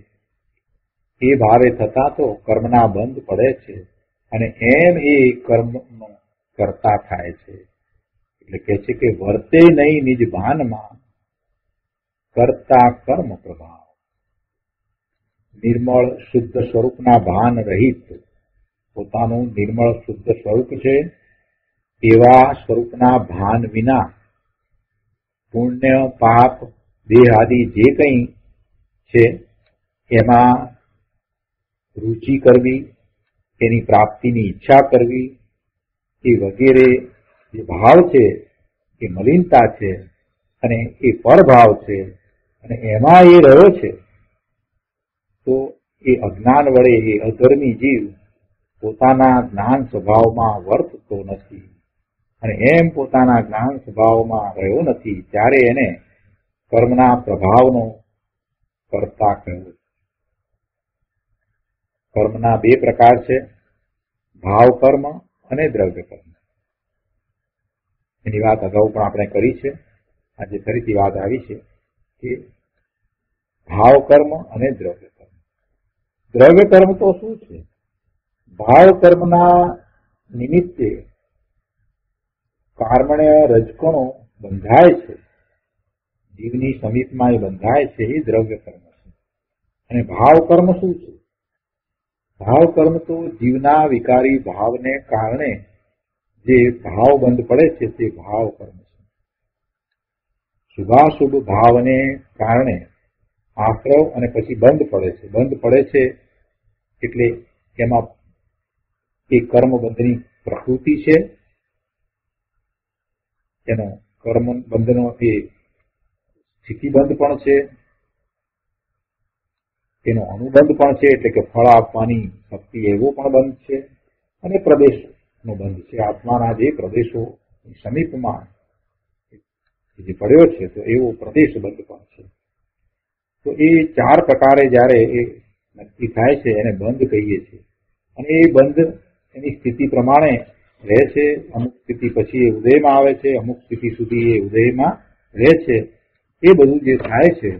એ ભાવે થતા તો કર્મના બંધ પડે છે અને એમ એ કર્મનો કરતા થાય છે. એટલે કહે છે કે વર્તે નહીં નિજ ભાનમાં, કરતા કર્મ પ્રભાવ. નિર્મળ શુદ્ધ સ્વરૂપના ભાન રહિત, પોતાનું નિર્મળ શુદ્ધ સ્વરૂપ છે એવા સ્વરૂપના ભાન વિના પુણ્ય પાપ દેહ આદિ જે કંઈ છે એમાં રુચિ કરવી, એની પ્રાપ્તિની ઈચ્છા કરવી, એ વગેરે જે ભાવ છે એ મલિનતા છે અને એ પરભાવ છે અને એમાં એ રહ્યો છે. તો એ અજ્ઞાન વડે એ અધર્મી જીવ પોતાના જ્ઞાન સ્વભાવમાં વર્તતો નથી અને એમ પોતાના જ્ઞાન સ્વભાવમાં રહ્યો નથી ત્યારે એને કર્મના પ્રભાવનો કરતા કહેવું. કર્મના બે પ્રકાર છે, ભાવ કર્મ અને દ્રવ્ય કર્મ. એની વાત અગાઉ પણ આપણે કરી છે. આજે ફરીથી વાત આવી છે કે ભાવ કર્મ અને દ્રવ્ય કર્મ. દ્રવ્ય કર્મ તો શું છે? ભાવ કર્મના નિમિત્તે કાર્મણ્ય રજકણો બંધાય છે, જીવની સમીપમાં એ બંધાય છે, એ દ્રવ્ય કર્મ છે. અને ભાવ કર્મ શું છે? ભાવ કર્મ તો જીવના વિકારી ભાવને કારણે જે ભાવ બંધ પડે છે તે ભાવ કર્મ છે. શુભાશુભ ભાવને કારણે આશ્રવ અને પછી બંધ પડે છે. બંધ પડે છે એટલે એમાં એ કર્મ બંધની પ્રકૃતિ છે, એનો કર્મ બંધનો એ સ્થિતિબંધ પણ છે, એનો અનુબંધ પણ છે, એટલે કે ફળ આપવાની શક્તિ એવો પણ બંધ છે અને પ્રદેશનો બંધ છે. આત્માના જે પ્રદેશો સમીપમાં જે પડ્યો છે તો એવો પ્રદેશ બંધ પણ છે. તો એ ચાર પ્રકારે જયારે એ નક્કી થાય છે એને બંધ કહીએ છીએ. અને એ બંધ એની સ્થિતિ પ્રમાણે રહે છે. અમુક સ્થિતિ પછી એ ઉદયમાં આવે છે, અમુક સ્થિતિ સુધી એ ઉદયમાં રહે છે. એ બધું જે થાય છે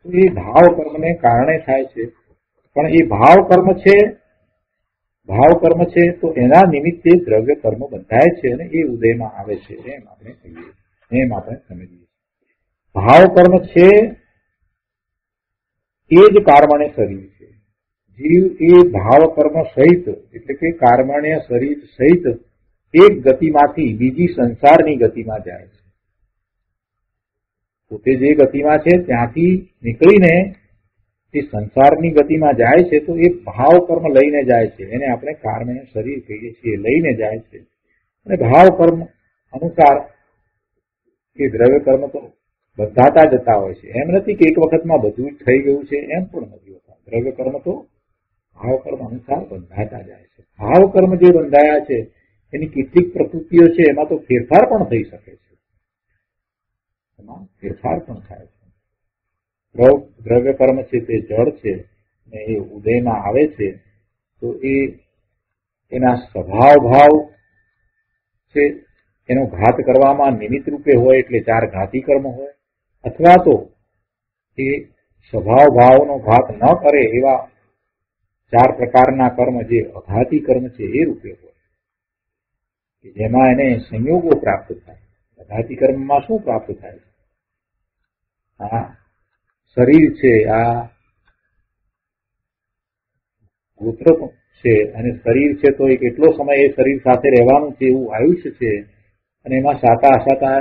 તો એ ભાવ કર્મને કારણે થાય છે. પણ એ ભાવ કર્મ છે તો એના નિમિત્તે દ્રવ્ય કર્મ બંધાય છે અને એ ઉદયમાં આવે છે, એમ આપણે કહીએ, એમ આપણે સમજીએ. ભાવ કર્મ છે એ જ કાર્મણ્ય શરીર છે. જીવ એ ભાવ કર્મ સહિત એટલે કે કાર્મણ્ય શરીર સહિત એક ગતિમાંથી બીજી સંસારની ગતિમાં જાય છે. પોતે જે ગતિમાં છે ત્યાંથી નીકળીને એ સંસારની ગતિમાં જાય છે તો એ ભાવ કર્મ લઈને જાય છે. એને આપણે કાર્મણ્ય શરીર કહીએ છીએ, લઈને જાય છે. અને ભાવ કર્મ અનુસાર એ દ્રવ્ય કર્મ તો બંધાતા જતા હોય છે. એમ નથી કે એક વખતમાં બધું જ થઈ ગયું છે, એમ પણ નથી હોતા. દ્રવ્ય કર્મ તો ભાવ કર્મ અનુસાર બંધાતા જાય છે. ભાવ કર્મ જે બંધાયા છે એની કેટલીક પ્રકૃતિઓ છે એમાં તો ફેરફાર પણ થઈ શકે છે, એમાં ફેરફાર પણ થાય છે. દ્રવ્ય કર્મ છે તે જળ છે ને એ ઉદયમાં આવે છે તો એ એના સ્વભાવ ભાવ છે એનો ઘાત કરવામાં નિમિત્ત રૂપે હોય એટલે ચાર ઘાતી કર્મ હોય, અથવા તો એ સ્વભાવ ભાવનો ઘાત ન કરે એવા ચાર પ્રકારના કર્મ જે અઘાતી કર્મ છે એ રૂપે હોય કે જેમાં એને સંયોગો પ્રાપ્ત થાય. અઘાતી કર્મમાં શું પ્રાપ્ત થાય? આ શરીર છે, આ ગોત્ર છે અને શરીર છે તો એક એટલો સમય એ શરીર સાથે રહેવાનું છે એવું આયુષ્ય છે અને એમાં સાતા અસાતા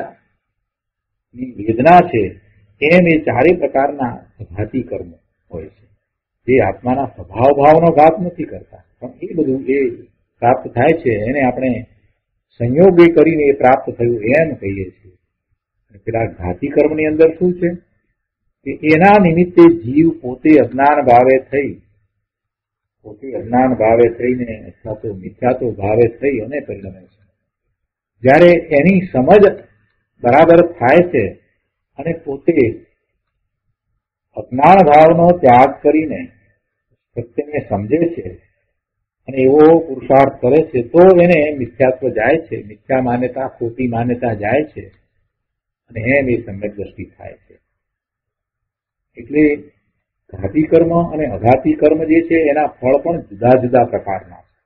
ની વેદના છે. એમ એ ચારે પ્રકારના ઘાતી કર્મો હોય છે જે આત્માના સ્વભાવ ભાવનો ઘાત નથી કરતા, પણ એ બધું એ પ્રાપ્ત થાય છે એને આપણે સંયોગ કરીને એ પ્રાપ્ત થયું એમ કહીએ છીએ. પેલા ઘાતી કર્મની અંદર શું છે કે એના નિમિત્તે જીવ પોતે અજ્ઞાન ભાવે થઈને અથવા તો મિથ્યાત્વ ભાવે થઈ અને પરિણમે છે. જ્યારે એની સમજ બરાબર થાય છે અને પોતે અજ્ઞાન ભાવનો ત્યાગ કરીને સત્યને સમજે છે અને એવો પુરુષાર્થ કરે છે તો એને મિથ્યાત્વ જાય છે, મિથ્યા માન્યતા, ખોટી માન્યતા જાય છે અને એમ એ સમ્યક દ્રષ્ટિ થાય છે. એટલે ઘાતી કર્મ અને અઘાતી કર્મ જે છે એના ફળ પણ જુદા જુદા પ્રકારના છે.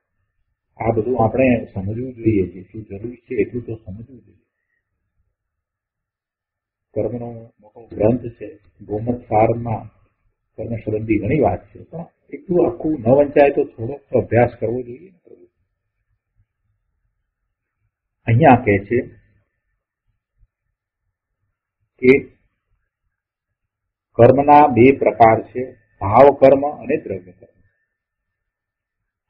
આ બધું આપણે સમજવું જોઈએ, જેટલું જરૂરી છે એટલું તો સમજવું જોઈએ. કર્મનો મોટો ગ્રંથ છે, ગોમત સારમાં કર્મ સંબંધી ઘણી વાત છે, પણ એટલું આખું ન વંચાય તો થોડોક અભ્યાસ કરવો જોઈએ. અહીંયા કહે છે કે કર્મના બે પ્રકાર છે, ભાવ કર્મ અને દ્રવ્ય કર્મ.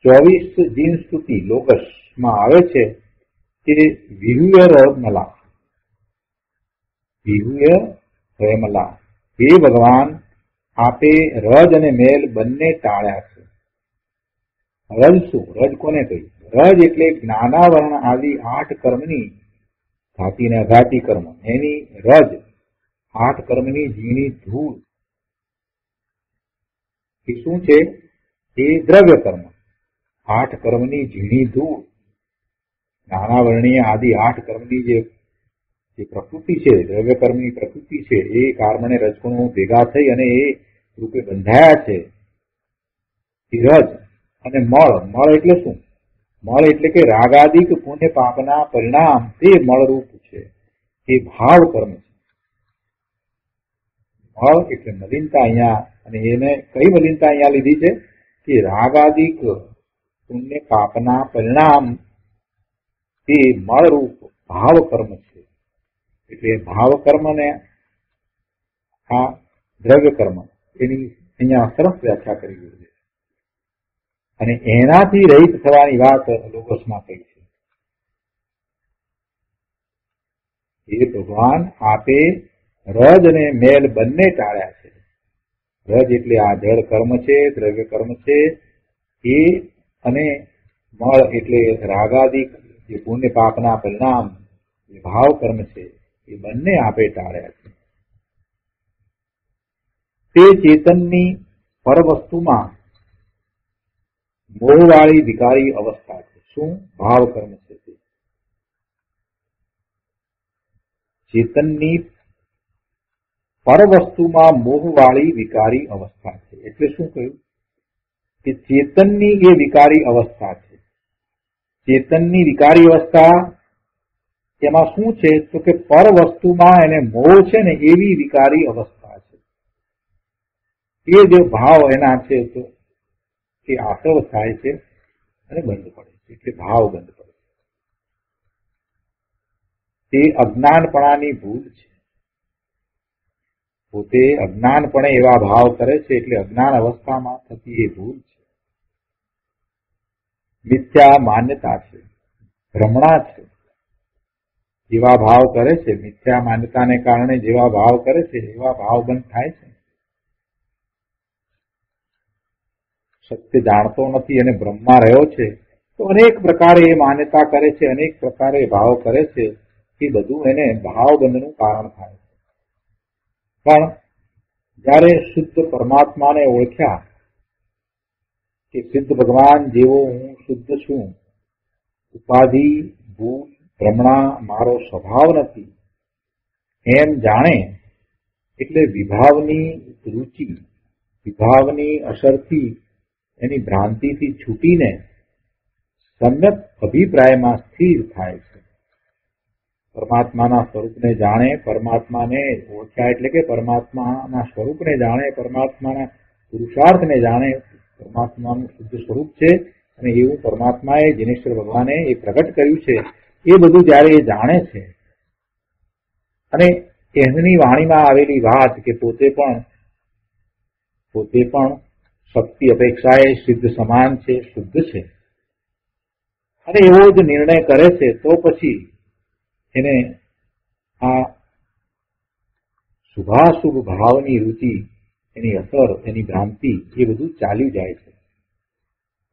24 જીન સ્તુતિ લોગસમાં આવે છે કે વિહુય રમલા, હે ભગવાન આપે રજ અને મેલ બંને ટાળ્યા છે. રજ શું? રજ કોને કહ્યું? રજ એટલે જ્ઞાનાવરણ આદિ 8 કર્મની, ઘાતી અને અઘાતી કર્મ, એની રજ 8 કર્મની ઝીણી ધૂળ એ શું છે? એ દ્રવ્ય કર્મ. 8 કર્મની ઝીણી ધૂળ, જ્ઞાનાવરણીય આદિ 8 કર્મની જે પ્રકૃતિ છે, દ્રવ્ય કર્મની પ્રકૃતિ છે, એ કર્મને રજગુણો ભેગા થઈ અને એ રૂપે બંધાયા છે. એ રજ અને મળ એટલે શું? મળ એટલે કે રાગાદિક પુણ્ય પાપના પરિણામ તે મળરૂપ છે, એ ભાવ કર્મ છે. મળ એટલે મલિનતા. અહીંયા અને એને કઈ મલિનતા અહીંયા લીધી છે કે રાગાદિક પુણ્ય પાપના પરિણામ તે મળરૂપ ભાવ કર્મ છે. એટલે ભાવ કર્મ ને આ દ્રવ્ય કર્મ એની અહીંયા સરસ વ્યાખ્યા કરી છે અને એનાથી રહિત થવાની વાત લોકોસમાં કહી છે. એ ભગવાન આપે રજ અને મેલ બંને ટાળ્યા છે. રજ એટલે આ જળ કર્મ છે, દ્રવ્ય કર્મ છે એ, અને મળ એટલે રાગાદિક જે પુણ્ય પાપના પરિણામ જે ભાવ કર્મ છે એ બંને આપે ટાળ્યા છે. તે ચેતનની પરવસ્તુમાં મોહવાળી વિકારી અવસ્થા છે. શું? ભાવ કર્મ છે. તે ચેતનની પરવસ્તુમાં મોહવાળી વિકારી અવસ્થા છે. એટલે શું કહ્યું કે ચેતનની એ વિકારી અવસ્થા છે. ચેતનની વિકારી અવસ્થા એમાં શું છે તો કે પર વસ્તુમાં એને મોહ છે ને એવી વિકારી અવસ્થા છે. એ જે ભાવ એના છે તો એ આસવ થાય છે અને બંધ પડે છે, એટલે ભાવ બંધ પડે છે. તે અજ્ઞાનપણાની ભૂલ છે. પોતે અજ્ઞાનપણે એવા ભાવ કરે છે એટલે અજ્ઞાન અવસ્થામાં થતી એ ભૂલ છે. મિથ્યા માન્યતા છે, ભ્રમણા છે. જેવા ભાવ કરે છે, મિથ્યા માન્યતાને કારણે જેવા ભાવ કરે છે એવા ભાવ બંધ થાય છે. સત્ય જાણતો નથી અને બ્રહ્મમાં રહ્યો છે તો અનેક પ્રકારે એ માન્યતા કરે છે, અનેક પ્રકારે ભાવ કરે છે. એ બધું એને ભાવબંધનું કારણ થાય છે. પણ જ્યારે શુદ્ધ પરમાત્માને ઓળખ્યા કે સિદ્ધ ભગવાન જેવો હું શુદ્ધ છું, ઉપાધિ, ભૂલ, ભ્રમણા મારો સ્વભાવ નથી એમ જાણે એટલે વિભાવની રુચિ, વિભાવની અસરથી એની ભ્રાંતિથી છૂટીને સમ્યક અભિપ્રાયમાં સ્થિર થાય છે. પરમાત્માના સ્વરૂપને જાણે, પરમાત્માને ઓળખ્યા એટલે કે પરમાત્માના સ્વરૂપને જાણે, પરમાત્માના પુરુષાર્થને જાણે. પરમાત્માનું શુદ્ધ સ્વરૂપ છે અને એવું પરમાત્માએ જીનેશ્વર ભગવાને એ પ્રગટ કર્યું છે. એ બધું જયારે એ જાણે છે અને એમની વાણીમાં આવેલી વાત કે પોતે પણ શક્તિ અપેક્ષાએ સિદ્ધ સમાન છે, શુદ્ધ છે, અને એવો જ નિર્ણય કરે છે તો પછી એને આ શુભાશુભ ભાવની રુચિ, એની અસર, એની ભ્રાંતિ એ બધું ચાલ્યું જાય છે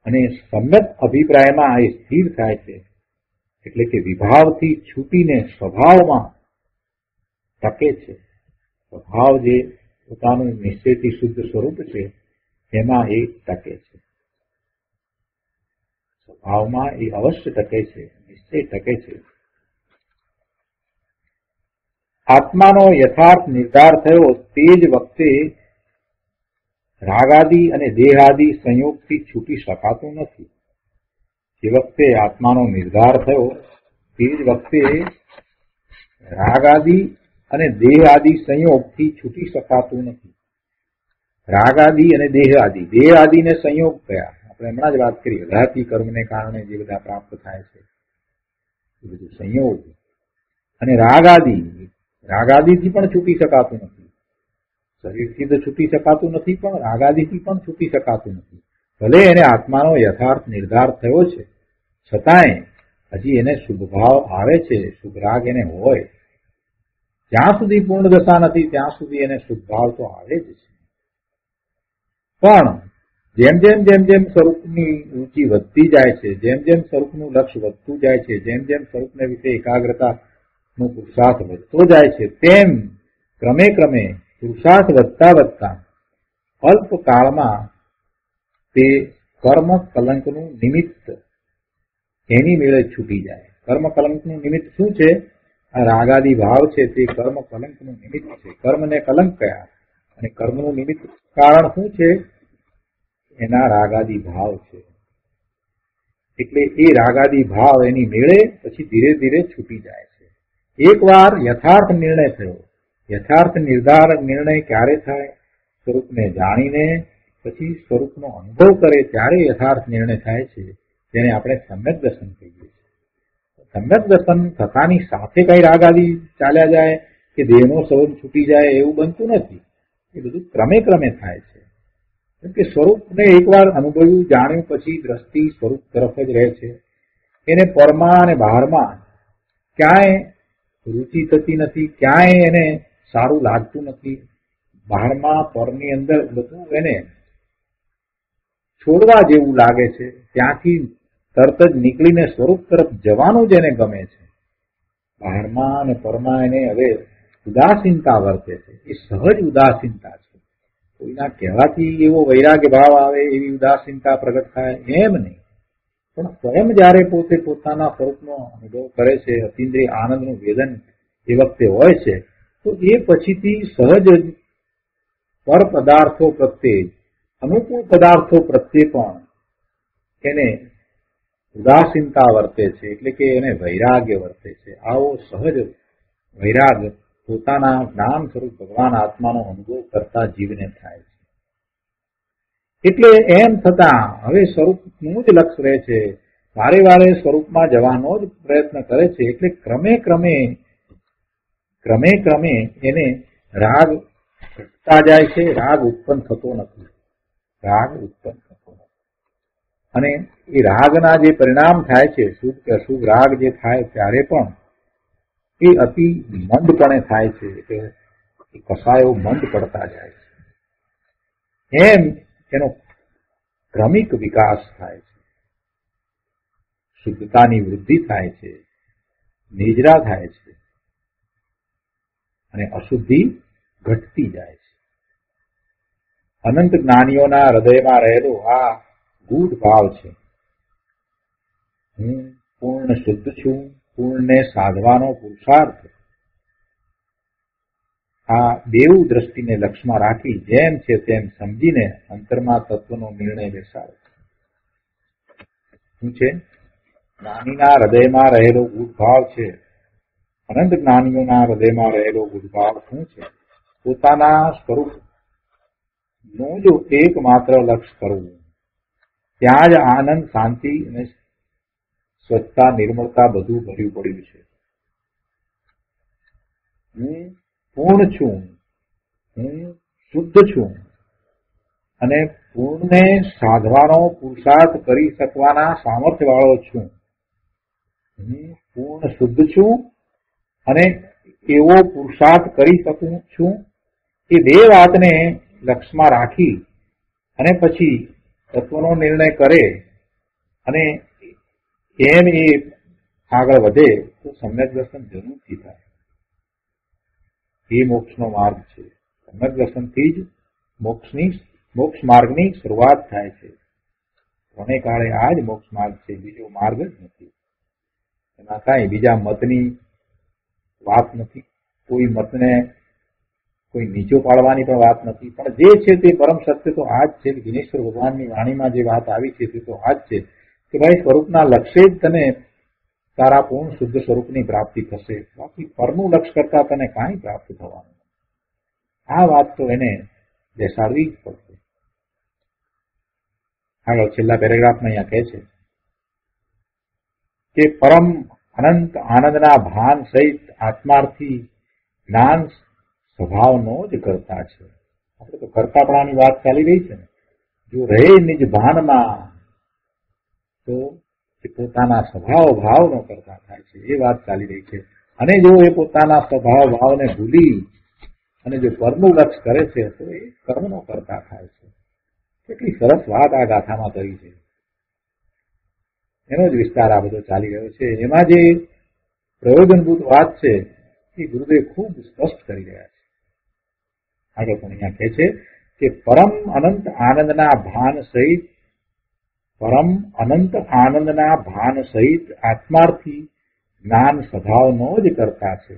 અને સમ્યક અભિપ્રાયમાં એ સ્થિર થાય છે. એટલે કે વિભાવથી છૂટીને સ્વભાવમાં ટકે છે. સ્વભાવ જે પોતાનું નિશ્ચયથી શુદ્ધ સ્વરૂપ છે એમાં એ ટકે છે. સ્વભાવમાં એ અવશ્ય ટકે છે, નિશ્ચય ટકે છે. આત્માનો યથાર્થ નિર્ધાર થયો તે જ વખતે રાગાદી અને દેહાદી સંયોગથી છૂટી શકાતું નથી. જે વખતે આત્માનો નિર્ધાર થયો તે જ વખતે રાગાદી અને દેહ આદિ સંયોગથી છૂટી શકાતું નથી. રાગાદી અને દેહ આદિને સંયોગ કયા? આપણે હમણાં જ વાત કરી, અઘાતી કર્મને કારણે જે બધા પ્રાપ્ત થાય છે એ બધું સંયોગ. અને રાગાદીથી પણ છૂટી શકાતું નથી. શરીરથી તો છૂટી શકાતું નથી, પણ રાગાદીથી પણ છૂટી શકાતું નથી. ભલે એને આત્માનો યથાર્થ નિર્ધાર થયો છે છતાંય હજી એને શુભ ભાવ આવે છે, શુભ રાગ એને હોય. જ્યાં સુધી પૂર્ણ દશા નથી ત્યાં સુધી એને શુભ ભાવ તો આવે જ છે. પણ જેમ જેમ સ્વરૂપની રુચિ વધતી જાય છે, જેમ સ્વરૂપનું લક્ષ્ય વધતું જાય છે, જેમ સ્વરૂપને વિશે એકાગ્રતાનો પુરુષાર્થ વધતો જાય છે, તેમ ક્રમે પુરુષાર્થ વધતા અલ્પકાળમાં તે કર્મ કલંકનું નિમિત્ત એની મેળે છૂટી જાય. કર્મ કલંકનું નિમિત્ત શું છે? આ રાગાદી ભાવ છે તે કર્મ કલંકનું નિમિત્ત છે. કર્મને કલંક કયા અને કર્મનું નિમિત્ત કારણ શું છે? એના રાગાદી ભાવ છે. એટલે એ રાગાદી ભાવ એની મેળે પછી ધીરે ધીરે છૂટી જાય છે. એકવાર યથાર્થ નિર્ણય થયો. યથાર્થ નિર્ણય ક્યારે થાય? સ્વરૂપને જાણીને પછી સ્વરૂપનો અનુભવ કરે ત્યારે યથાર્થ નિર્ણય થાય છે, જેને આપણે સમ્યક દર્શન કહીએ છીએ. સમ્યક દર્શન થતાની સાથે કઈ રાગાદી ચાલ્યા જાય કે દેહનો સંબંધ છૂટી જાય એવું બનતું નથી. એ બધું ક્રમે થાય છે. કેમ કે સ્વરૂપને એકવાર અનુભવ્યું, જાણ્યું પછી દ્રષ્ટિ સ્વરૂપ તરફ જ રહે છે. એને પરમાં અને બહારમાં ક્યાંય રુચિ થતી નથી, ક્યાંય એને સારું લાગતું નથી. બહારમાં પરની અંદર બધું એને છોડવા જેવું લાગે છે. ત્યાંથી તરત જ નીકળીને સ્વરૂપ તરફ જવાનું જ એને ગમે છે. બહારમાં અને પરમાં એને હવે ઉદાસીનતા વર્તે છે. એ સહજ ઉદાસીનતા છે. કોઈના કહેવાથી એવો વૈરાગ્ય ભાવ આવે, એવી ઉદાસીનતા પ્રગટ થાય એમ નહીં. પણ સ્વયં જયારે પોતે પોતાના સ્વરૂપનો અનુભવ કરે છે, અતિન્દ્રિય આનંદનું વેદન એ વખતે હોય છે, તો એ પછીથી સહજ પર પદાર્થો પ્રત્યે, અનુકૂળ પદાર્થો પ્રત્યે પણ એને ઉદાસીનતા વર્તે છે. એટલે કે એને વૈરાગ્ય વર્તે છે. આવો સહજ વૈરાગ પોતાના જ્ઞાન સ્વરૂપ ભગવાન આત્માનો અનુભવ કરતા જીવને થાય છે. એટલે એમ થતા હવે સ્વરૂપનું જ લક્ષ્ય રહે છે. વારે સ્વરૂપમાં જવાનો જ પ્રયત્ન કરે છે. એટલે ક્રમે એને રાગ ઘટતા જાય છે. રાગ ઉત્પન્ન થતો નથી. અને એ રાગના જે પરિણામ થાય છે, શુભ કે અશુભ રાગ જે થાય ત્યારે પણ એ અતિ મંદપણે થાય છે. એટલે કસાયો મંદ પડતા જાય છે. એમ એનો ક્રમિક વિકાસ થાય છે. શુદ્ધતાની વૃદ્ધિ થાય છે, નિજરા થાય છે અને અશુદ્ધિ ઘટતી જાય છે. અનંત જ્ઞાનીઓના હૃદયમાં રહેલો આ ગૂઢ ભાવ છે, હું પૂર્ણ શુદ્ધ છું, પૂર્ણને સાધવાનો પુરુષાર્થ, આ બેઉ દ્રષ્ટિને લક્ષમાં રાખી જેમ છે તેમ સમજીને અંતરમાં તત્વનો નિર્ણય બેસાડે. શું છે? જ્ઞાનીના હૃદયમાં રહેલો ગૂઢ ભાવ છે. અનંત જ્ઞાનીઓના હૃદયમાં રહેલો ગૂઢ ભાવ શું છે? પોતાના સ્વરૂપ નું જ એકમાત્ર લક્ષ્ય કરવું. ત્યાં જ આનંદ, શાંતિ અને સ્વચ્છતા, નિર્મળતા બધું ભર્યું પડ્યું છે. હું પૂર્ણ છું, હું શુદ્ધ છું અને પૂર્ણને સાધવાનો પુરુષાર્થ કરી શકવાના સામર્થ્ય વાળો છું. હું પૂર્ણ શુદ્ધ છું અને એવો પુરુષાર્થ કરી શકું છું એ બે વાતને લક્ષમાં રાખી અને પછી તત્વનો નિર્ણય કરે અને એમ એ આગળ વધે તો સમ્યક દર્શન જરૂરથી થાય. એ મોક્ષનો માર્ગ છે. સમ્યક દર્શનથી જ મોક્ષ માર્ગની શરૂઆત થાય છે. ત્રણેય કાળે આ જ મોક્ષ માર્ગ છે, બીજો માર્ગ જ નથી. એમાં કાંઈ બીજા મતની વાત નથી, કોઈ મતને કોઈ નીચો પાડવાની પણ વાત નથી. પણ જે છે તે પરમ સત્ય તો આ જ છે. વિઘ્નેશ્વર ભગવાનની વાણીમાં જે વાત આવી છે તે તો આ જ છે કે ભાઈ સ્વરૂપના લક્ષ્ય જ તને તારા પૂર્ણ શુદ્ધ સ્વરૂપની પ્રાપ્તિ થશે, બાકી પરનું લક્ષ્ય કરતા તને કાંઈ પ્રાપ્ત થવાનું. આ વાત તો એને બેસાડવી જ પડશે. આગળ છેલ્લા પેરેગ્રાફમાં અહીંયા કહે છે કે પરમ અનંત આનંદના ભાન સહિત આત્માર્થી જ્ઞાન સ્વભાવનો જ કરતા છે. આપણે તો કરતાપણાની વાત ચાલી રહી છે ને. જો રહે નિજ ભાનમાં તો એ પોતાના સ્વભાવ ભાવનો કરતા થાય છે, એ વાત ચાલી રહી છે. અને જો એ પોતાના સ્વભાવ ભાવને ભૂલી અને જો પરનું લક્ષ્ય કરે છે તો એ કર્મનો કરતા થાય છે. કેટલી સરસ વાત આ ગાથામાં કરી છે. એનો જ વિસ્તાર આ બધો ચાલી રહ્યો છે. એમાં જે પ્રયોજનભૂત વાત છે એ ગુરુદેવ ખૂબ સ્પષ્ટ કરી રહ્યા છે. આગળ પણ અહીંયા કહે છે કે પરમ અનંત આનંદના ભાન સહિત આત્માર્થી જ્ઞાન સ્વભાવનો જ કરતા છે.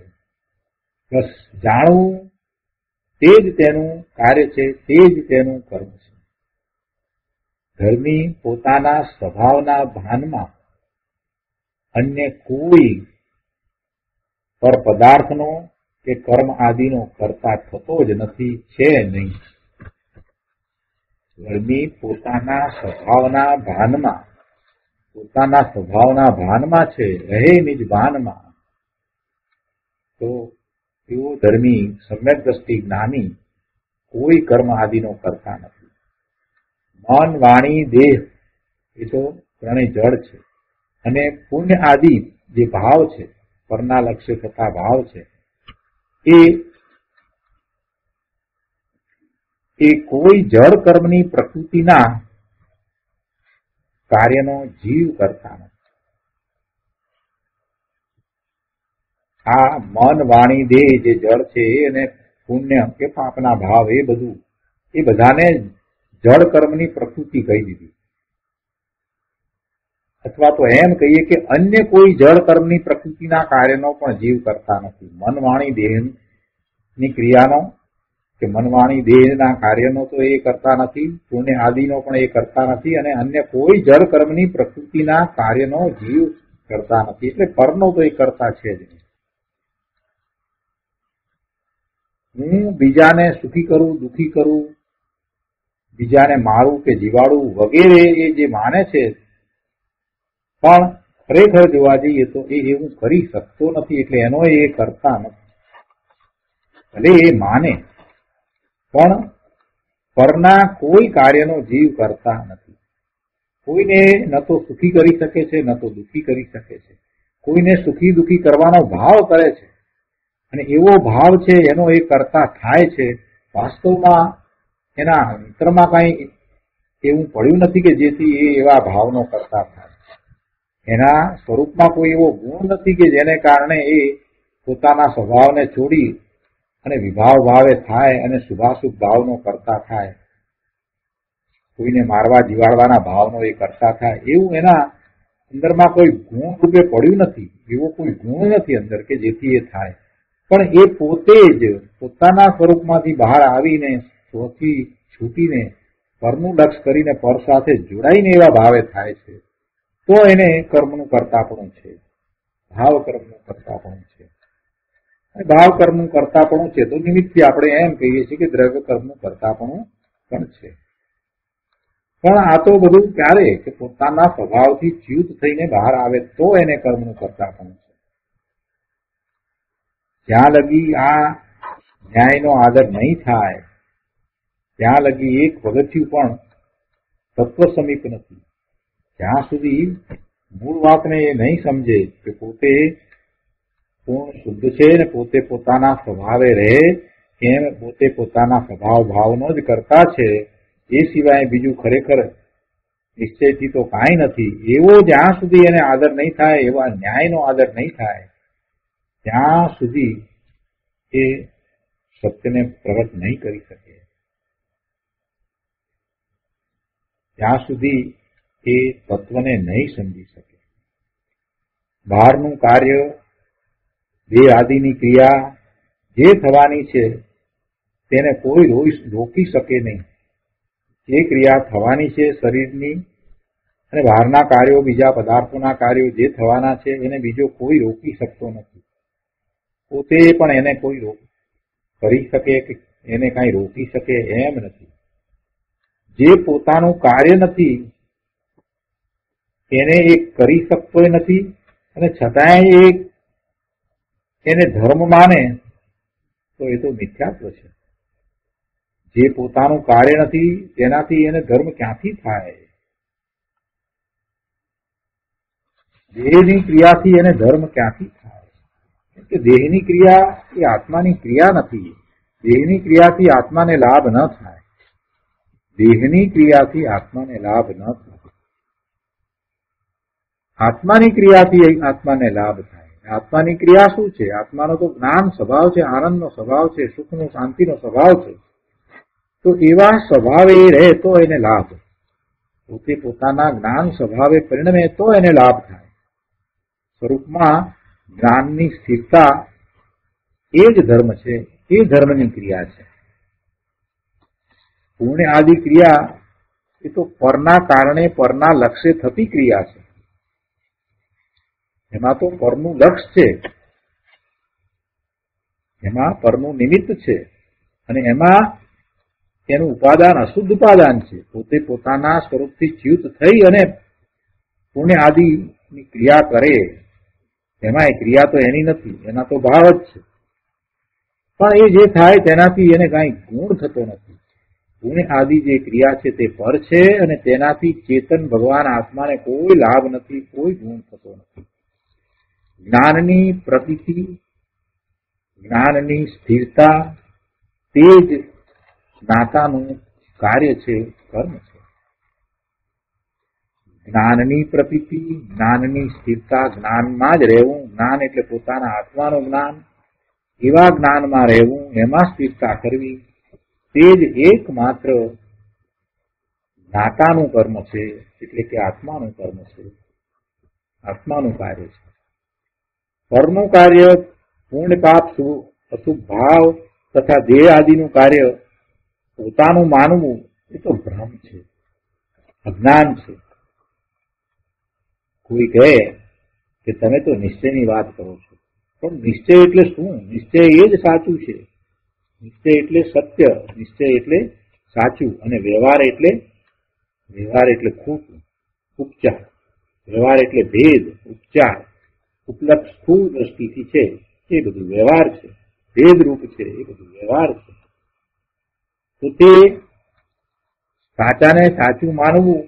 બસ જાણવું તે જ તેનું કાર્ય છે, તે જ તેનું કર્મ છે. ધર્મી પોતાના સ્વભાવના ભાનમાં અન્ય કોઈ પર પદાર્થનો કે કર્મ આદિનો કરતા થતો જ નથી, છે નહીં. ધર્મી પોતાના સ્વભાવના ભાનમાં છે, રહે નિજ ભાનમાં. તો એવો ધર્મી સમ્યક દ્રષ્ટિ જ્ઞાની કોઈ કર્મ આદિનો કરતા નથી. મન વાણી દેહ એ તો ત્રણેય જડ છે, અને પુણ્ય આદિ જે ભાવ છે, પરના લક્ષ્ય થતા ભાવ છે, એ કોઈ જળ કર્મની પ્રકૃતિના કાર્યનો જીવ કરતા નથી. આ મન વાણી દેહ જે જળ છે અને પુણ્ય કે પાપના ભાવ એ બધાને જળ કર્મની પ્રકૃતિ કહી દીધી. અથવા તો એમ કહીએ કે અન્ય કોઈ જળ કર્મની પ્રકૃતિના કાર્યનો પણ જીવ કરતા નથી. મન વાણી દેહની ક્રિયાનો કે મન વાણી દેહના કાર્યનો તો એ કરતા નથી, પુણ્ય આદિનો પણ એ કરતા નથી, અને અન્ય કોઈ જળ કર્મની પ્રકૃતિના કાર્યનો જીવ કરતા નથી. એટલે પરનો તો એ કરતા છે જ નહીં. હું બીજાને સુખી કરું, દુઃખી કરું, બીજાને મારું કે જીવાડું વગેરે એ જે માને છે, પણ ખરેખર જોવા જઈએ તો એ એવું કરી શકતો નથી. એટલે એનો એ કરતા નથી. ભલે એ માને પણ પરના કોઈ કાર્યનો જીવ કરતા નથી. કોઈને ન તો સુખી કરી શકે છે, ન તો દુઃખી કરી શકે છે. કોઈને સુખી દુઃખી કરવાનો ભાવ કરે છે, અને એવો ભાવ છે એનો એ કરતા થાય છે. વાસ્તવમાં એના અંતરમાં કઈ એવું પડ્યું નથી કે જેથી એ એવા ભાવનો કરતા થાય. એના સ્વરૂપમાં કોઈ એવો ગુણ નથી કે જેને કારણે એ પોતાના સ્વભાવને છોડી અને વિભાવ ભાવે થાય અને શુભાશુભ ભાવનો કરતા થાય. કોઈને મારવા જીવાડવાના ભાવનો એ કરતા થાય. એવું એના અંદરમાં કોઈ ગુણ રૂપે પડ્યું નથી. એવો કોઈ ગુણ નથી અંદર કે જેથી એ થાય. પણ એ પોતે જ પોતાના સ્વરૂપમાંથી બહાર આવીને સ્વથી છૂટીને પરનું લક્ષ્ય કરીને પર સાથે જોડાઈને એવા ભાવે થાય છે. તો એને કર્મનું કરતાપણું છે, ભાવ કર્મનું કરતાપણું છે. ભાવ કર્મનું કરતાપણું છે તો નિમિત્તથી આપણે એમ કહીએ છીએ કે દ્રવ્ય કર્મનું કરતાપણું પણ છે. પણ આ તો બધું ક્યારે કે પોતાના સ્વભાવથી ચ્યુત થઈને બહાર આવે તો એને કર્મનું કરતાપણું છે. જ્યાં લગી આ ન્યાયનો આદર નહીં થાય ત્યાં લગી એક પગથિયું પણ તત્વ સમીપ નથી. જ્યાં સુધી મૂળ વાતને એ નહીં સમજે કે પોતે પૂર્ણ શુદ્ધ છે ને પોતે પોતાના સ્વભાવે રહે એમ પોતે પોતાના સ્વભાવ ભાવનો જ કરતા છે, એ સિવાય બીજું ખરેખર નિશ્ચયથી તો કાંઈ નથી. એવો જ્યાં સુધી એને આદર નહીં થાય, એવા ન્યાયનો આદર નહીં થાય, ત્યાં સુધી એ સત્યને પ્રગટ નહીં કરી શકે. ત્યાં સુધી એ તત્વને નહીં સમજી શકે. બહારનું કાર્ય, દેહ આદિની ક્રિયા જે થવાની છે તેને કોઈ રોકી શકે નહીં. જે ક્રિયા થવાની છે શરીરની, અને બહારના કાર્યો, બીજા પદાર્થોના કાર્યો જે થવાના છે એને બીજો કોઈ રોકી શકતો નથી. પોતે પણ એને કોઈ કરી શકે કે એને કાંઈ રોકી શકે એમ નથી. જે પોતાનું કાર્ય નથી એને એ કરી શકતો નથી, અને છતાંય એને ધર્મ માને તો એ તો મિથ્યાત્વ છે. જે પોતાનું કાર્ય નથી તેનાથી એને ધર્મ ક્યાંથી થાય? દેહની ક્રિયાથી એને ધર્મ ક્યાંથી થાય? કે દેહની ક્રિયા એ આત્માની ક્રિયા નથી. દેહની ક્રિયાથી આત્માને લાભ ન થાય. દેહની ક્રિયાથી આત્માને લાભ ન થાય. આત્માની ક્રિયાથી આત્માને લાભ થાય. આત્માની ક્રિયા શું છે? આત્માનો તો જ્ઞાન સ્વભાવ છે, આનંદનો સ્વભાવ છે, સુખનો શાંતિનો સ્વભાવ છે. તો એવા સ્વભાવે રહે તો એને લાભ. પોતે પોતાના જ્ઞાન સ્વભાવે પરિણમે તો એને લાભ થાય. સ્વરૂપમાં જ્ઞાનની સ્થિરતા એ જ ધર્મ છે, એ ધર્મની ક્રિયા છે. પુણ્ય આદિ ક્રિયા એ તો પરના કારણે, પરના લક્ષ્ય થતી ક્રિયા છે. એમાં તો પરનું લક્ષ્ય છે, એમાં પરનું નિમિત્ત છે, અને એમાં એનું ઉપાદાન અશુદ્ધ ઉપાદાન છે. પોતે પોતાના સ્વરૂપથી ચ્યુત થઈ અને પુણ્ય આદિની ક્રિયા કરે, એમાં એ ક્રિયા તો એની નથી, એના તો ભાવ જ છે. પણ એ જે થાય તેનાથી એને કાંઈ ગુણ થતો નથી. પુણ્ય આદિ જે ક્રિયા છે તે પર છે, અને તેનાથી ચેતન ભગવાન આત્માને કોઈ લાભ નથી, કોઈ ગુણ થતો નથી. જ્ઞાનની પ્રતીતિ, જ્ઞાનની સ્થિરતા તે જ જ્ઞાતાનું કાર્ય છે, કર્મ છે. જ્ઞાનની પ્રતીતિ, જ્ઞાનની સ્થિરતા, જ્ઞાનમાં જ રહેવું. જ્ઞાન એટલે પોતાના આત્માનું જ્ઞાન. એવા જ્ઞાનમાં રહેવું, એમાં સ્થિરતા કરવી, તે જ એકમાત્ર જ્ઞાતાનું કર્મ છે, એટલે કે આત્માનું કર્મ છે, આત્માનું કાર્ય છે. પરનું કાર્ય, પૂર્ણ પાપ, અશુભ ભાવ તથા દેહ આદિનું કાર્ય પોતાનું માનવું એ તો ભ્રમ છે, અજ્ઞાન છે. કોઈ કહે કે તમે તો નિશ્ચયની વાત કરો છો, પણ નિશ્ચય એટલે શું? નિશ્ચય એ જ સાચું છે. નિશ્ચય એટલે સત્ય, નિશ્ચય એટલે સાચું, અને વ્યવહાર એટલે ખોટું, ઉપચાર. વ્યવહાર એટલે ભેદ, ઉપચાર, ઉપલબ્ધ સ્થૂળ દ્રષ્ટિથી છે એ બધું વ્યવહાર છે. ભેદ રૂપ છે એ બધું વ્યવહાર છે. તો તે સાચાને સાચું માનવું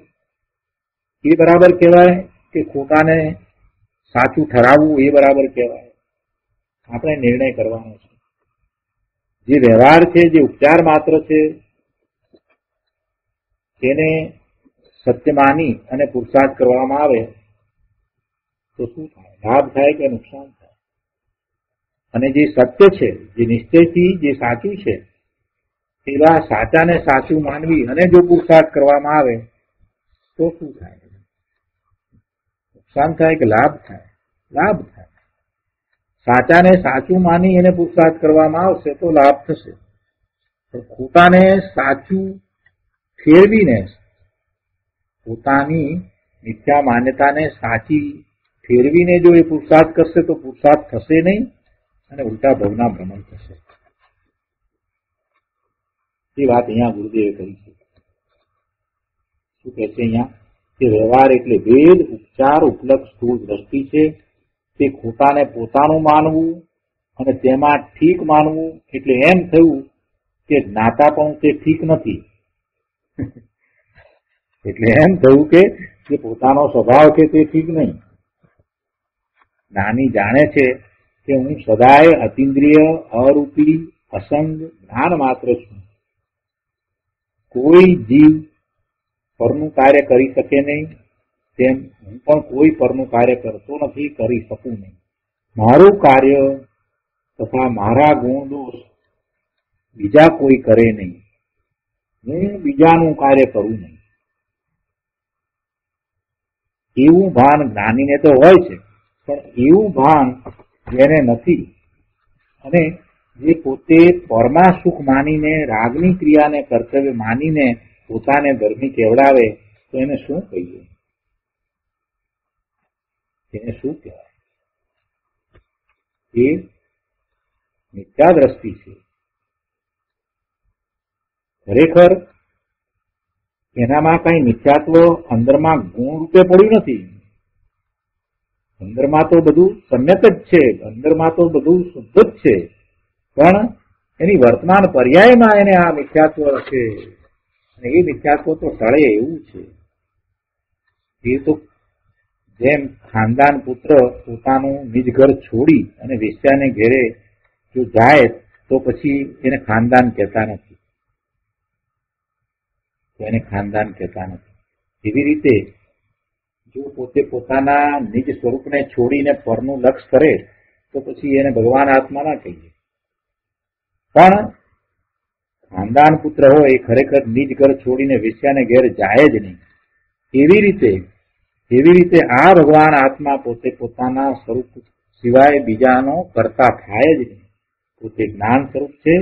એ બરાબર કહેવાય કે ખોટાને સાચું ઠરાવવું એ બરાબર કહેવાય? આપણે નિર્ણય કરવાનો છે. જે વ્યવહાર છે, જે ઉપચાર માત્ર છે, તેને સત્ય માની અને પુરુષાર્થ કરવામાં આવે તો શું થાય? લાભ થાય કે નુકસાન થાય? અને જે સત્ય છે, જે નિશ્ચયથી જે સાચું છે, એવા સાચાને સાચું માનવી અને જો પુરુષાર્થ કરવામાં આવે તો શું થાય? નુકસાન થાય કે લાભ થાય? લાભ થાય. સાચાને સાચું માની અને પુરુષાર્થ કરવામાં આવશે તો લાભ થશે. પણ ખોટાને સાચું ફેરવીને, પોતાની મિથ્યા માન્યતાને સાચી ફેરવીને જો એ પુરુષાર્થ કરશે તો પુરુષાર્થ થશે નહીં, અને ઉલટા ભવના ભ્રમણ થશે. એ વાત અહીંયા ગુરુદેવે કરી છે. શું કહે છે અહીંયા? કે વ્યવહાર એટલે ભેદ, ઉપચાર, ઉપલબ્ધ સ્થૂળ દ્રષ્ટિ છે. તે ખોટાને પોતાનું માનવું અને તેમાં ઠીક માનવું, એટલે એમ થયું કે જ્ઞાતા પણ તે ઠીક નથી. એટલે એમ થયું કે જે પોતાનો સ્વભાવ છે તે ઠીક નહીં. જ્ઞાની જાણે છે કે હું સદાય અતિન્દ્રિય, અરૂપી, અસંગ જ્ઞાન માત્ર છું. કોઈ જીવ પરનું કાર્ય કરી શકે નહીં, તેમ હું પણ કોઈ પરનું કાર્ય કરતો નથી, કરી શકું નહીં. મારું કાર્ય તથા મારા ગુણ દોષ બીજા કોઈ કરે નહીં. હું બીજાનું કાર્ય કરું નહીં. એવું ભાન જ્ઞાનીને તો હોય છે, પણ એવું ભાન જેને નથી અને જે પોતે પરમા સુખ માનીને રાગની ક્રિયાને કર્તવ્ય માનીને પોતાને ધર્મી કેવડાવે તો એને શું કહીએ? એને શું કહેવાય? એ મિથ્યા દ્રષ્ટિ છે. ખરેખર એનામાં કઈ મિથ્યાત્વ અંદરમાં ગુણ રૂપે પડ્યું નથી. અંદરમાં તો બધું સમ્યક જ છે, અંદરમાં તો બધું શુદ્ધ જ છે, પણ એની વર્તમાન પર્યાયમાં એને આ મિથ્યાત્વ છે. અને એ મિથ્યાત્વ તો ટળે એવું છે. એ તો જેમ ખાનદાન પુત્ર પોતાનું નિજ ઘર છોડી અને વેશ્યાને ઘેરે જો જાય તો પછી એને ખાનદાન કહેતા નથી, એને ખાનદાન કહેતા નથી. એવી રીતે જો પોતે પોતાના નિજ સ્વરૂપને છોડીને પરનું લક્ષ કરે તો પછી એને ભગવાન આત્મા ના કહીએ. પણ ખાનદાન પુત્ર હોય એ ખરેખર નિજ ઘર છોડીને વેશ્યાને ઘેર જાય જ નહીં. એવી રીતે આ ભગવાન આત્મા પોતે પોતાના સ્વરૂપ સિવાય બીજાનો કરતા થાય જ નહીં. પોતે જ્ઞાન સ્વરૂપ છે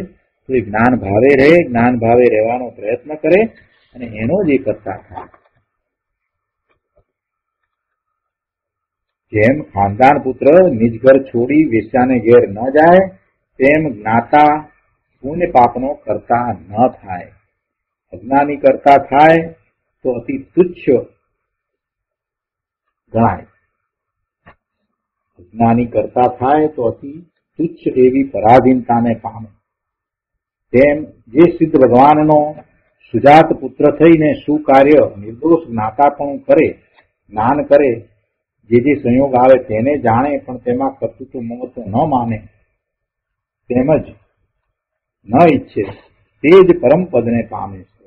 તો એ જ્ઞાન ભાવે રહે, જ્ઞાન ભાવે રહેવાનો પ્રયત્ન કરે અને એનો જ એ કરતા થાય. જેમ ખાનદાન પુત્ર નિજ ઘર છોડી વેશ્યાને ઘેર ન જાય તેમ જ્ઞાતા પુણ્ય પાપનો કરતા ન થાય. અજ્ઞાની કરતા થાય તો અતિ તુચ્છ ગણાય. અજ્ઞાની કરતા થાય તો અતિ તુચ્છ એવી પરાધીનતાને પામે. તેમ જે સિદ્ધ ભગવાનનો સુજાત પુત્ર થઈને શું કાર્ય નિર્દોષ જ્ઞાતાપણું કરે, જ્ઞાન કરે, જે સંયોગ આવે તેને જાણે પણ તેમાં કર્તૃત્વ મમત્વ ન માને, તેમજ ન ઈચ્છે, તે જ પરમ પદને પામે છે.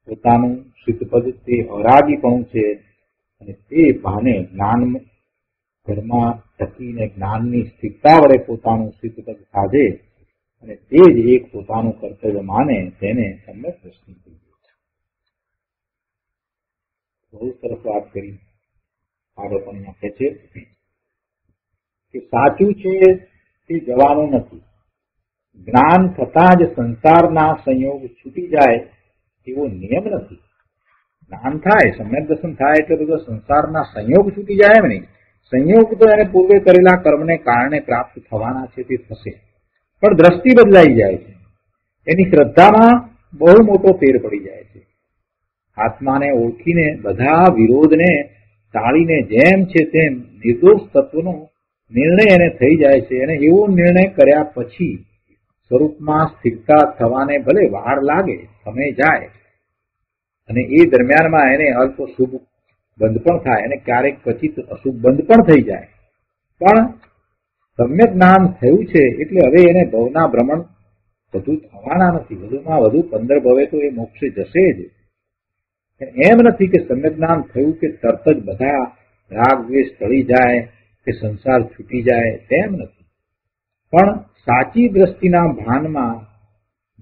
પોતાનું સિદ્ધ પદ તે અરાગીપણું છે અને તે ભાને જ્ઞાન ઘરમાં ટકીને જ્ઞાનની સ્થિરતા વડે પોતાનું સિદ્ધ પદ સાધે અને તે જ એક પોતાનું કર્તવ્ય માને તેને સમ્યક દ્રષ્ટિ કહીએ. બહુ સરસ વાત કરી. આગળ પણ અહીંયા કહે છે કે સાચું છે તે જવાનું નથી. જ્ઞાન થતાં જ સંસારના સંયોગ છૂટી જાય એવો નિયમ નથી. જ્ઞાન થાય, સમ્યક દર્શન થાય એટલે બધો સંસારના સંયોગ છૂટી જાય એમ નહીં. સંયોગ તો એને પૂર્વે કરેલા કર્મને કારણે પ્રાપ્ત થવાના છે તે થશે, પણ દ્રષ્ટિ બદલાઈ જાય છે. એની શ્રદ્ધામાં બહુ મોટો ફેર પડી જાય છે. આત્માને ઓળખીને બધા વિરોધને ટાળીને જેમ છે તેમ નિર્દોષ તત્વનો નિર્ણય એને થઈ જાય છે. અને એવો નિર્ણય કર્યા પછી સ્વરૂપમાં સ્થિરતા થવાને ભલે વાર લાગે, સમય જાય, અને એ દરમિયાનમાં એને અલ્પ શુભ બંધ પણ થાય અને ક્યારેક પછી અશુભ બંધ પણ થઈ જાય. પણ સમ્યક જ્ઞાન થયું છે એટલે હવે એને ભવના ભ્રમણ વધુ થવાના નથી. વધુમાં વધુ 15 ભવે તો એ મોક્ષે જશે જ. એમ નથી કે સમ્યક જ્ઞાન થયું કે તરત જ બધા રાગ દ્વેષ ટળી જાય કે સંસાર છૂટી જાય, તેમ નથી. પણ સાચી દ્રષ્ટિના ભાનમાં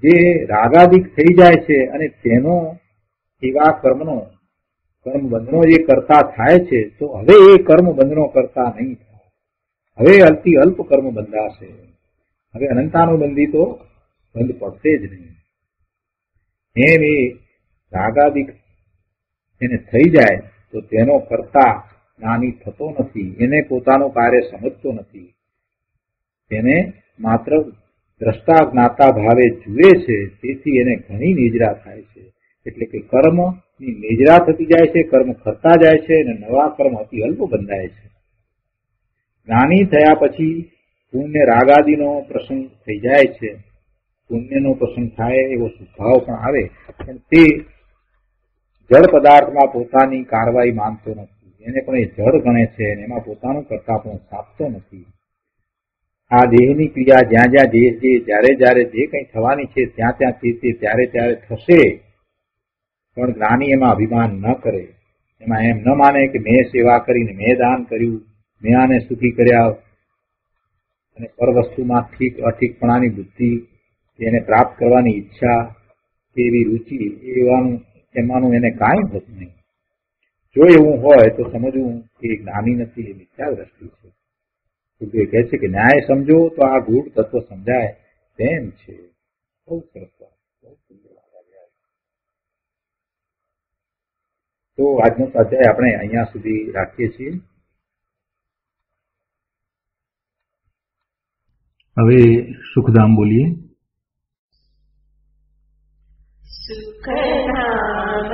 જે રાગાદિક થઈ જાય છે અને તેનો એવા કર્મ બંધનો જે કરતા થાય છે, તો હવે એ કર્મ બંધનો કરતા નહીં થાય. હવે અતિ અલ્પ કર્મ બંધાશે. હવે અનંતાનુબંધી તો બંધ પડશે જ નહીં. એમ એ રાગાદિક એને થઈ જાય તો તેનો કરતા જ્ઞાની થતો નથી. એને પોતાનું કાર્ય સમજતો નથી. તેને માત્ર દ્રષ્ટા જ્ઞાતા ભાવે જુએ છે. તેથી એને ઘણી નિજરા થાય છે. એટલે કે કર્મની નિજરા થતી જાય છે, કર્મ કરતા જાય છે અને નવા કર્મ અતિ અલ્પ બંધાય છે. જ્ઞાની થયા પછી પુણ્ય રાગાદિનો પ્રસંગ થઈ જાય છે. પુણ્યનો પ્રસંગ થાય એવો સ્વભાવ પણ આવે, પણ તે જળ પદાર્થમાં પોતાની કાર્યવાહી માનતો નથી. એને પણ એ જળ ગણે છે અને એમાં પોતાનું કરતા પણ સાપતો નથી. આ દેહની ક્રિયા જ્યાં જ્યાં જે જ્યારે જ્યારે જે કંઈ થવાની છે ત્યાં ત્યાં તે ત્યારે ત્યારે થશે, પણ જ્ઞાની એમાં અભિમાન ન કરે, એમાં એમ ન માને કે મેં સેવા કરીને, મેં દાન કર્યું, મેં આને સુખી કર્યા, અને પર વસ્તુમાં ઠીક અઠીકપણાની બુદ્ધિ, એને પ્રાપ્ત કરવાની ઈચ્છા, કે એવી રુચિ, એમાંનું એને કાંઈ થતું નહીં. જો એવું હોય તો સમજવું કે જ્ઞાની નથી, એ મિથ્યા દ્રષ્ટિ છે. એ કહે છે કે ન્યાય સમજો તો આ ગૂઢ તત્વ સમજાય તેમ છે. બહુ સરસ વાત, બહુ સુંદર વાત. તો આજનો સ્વાધ્યાય આપણે અહીંયા સુધી રાખીએ છીએ. હવે સુખધામ બોલીએ. સુખધામ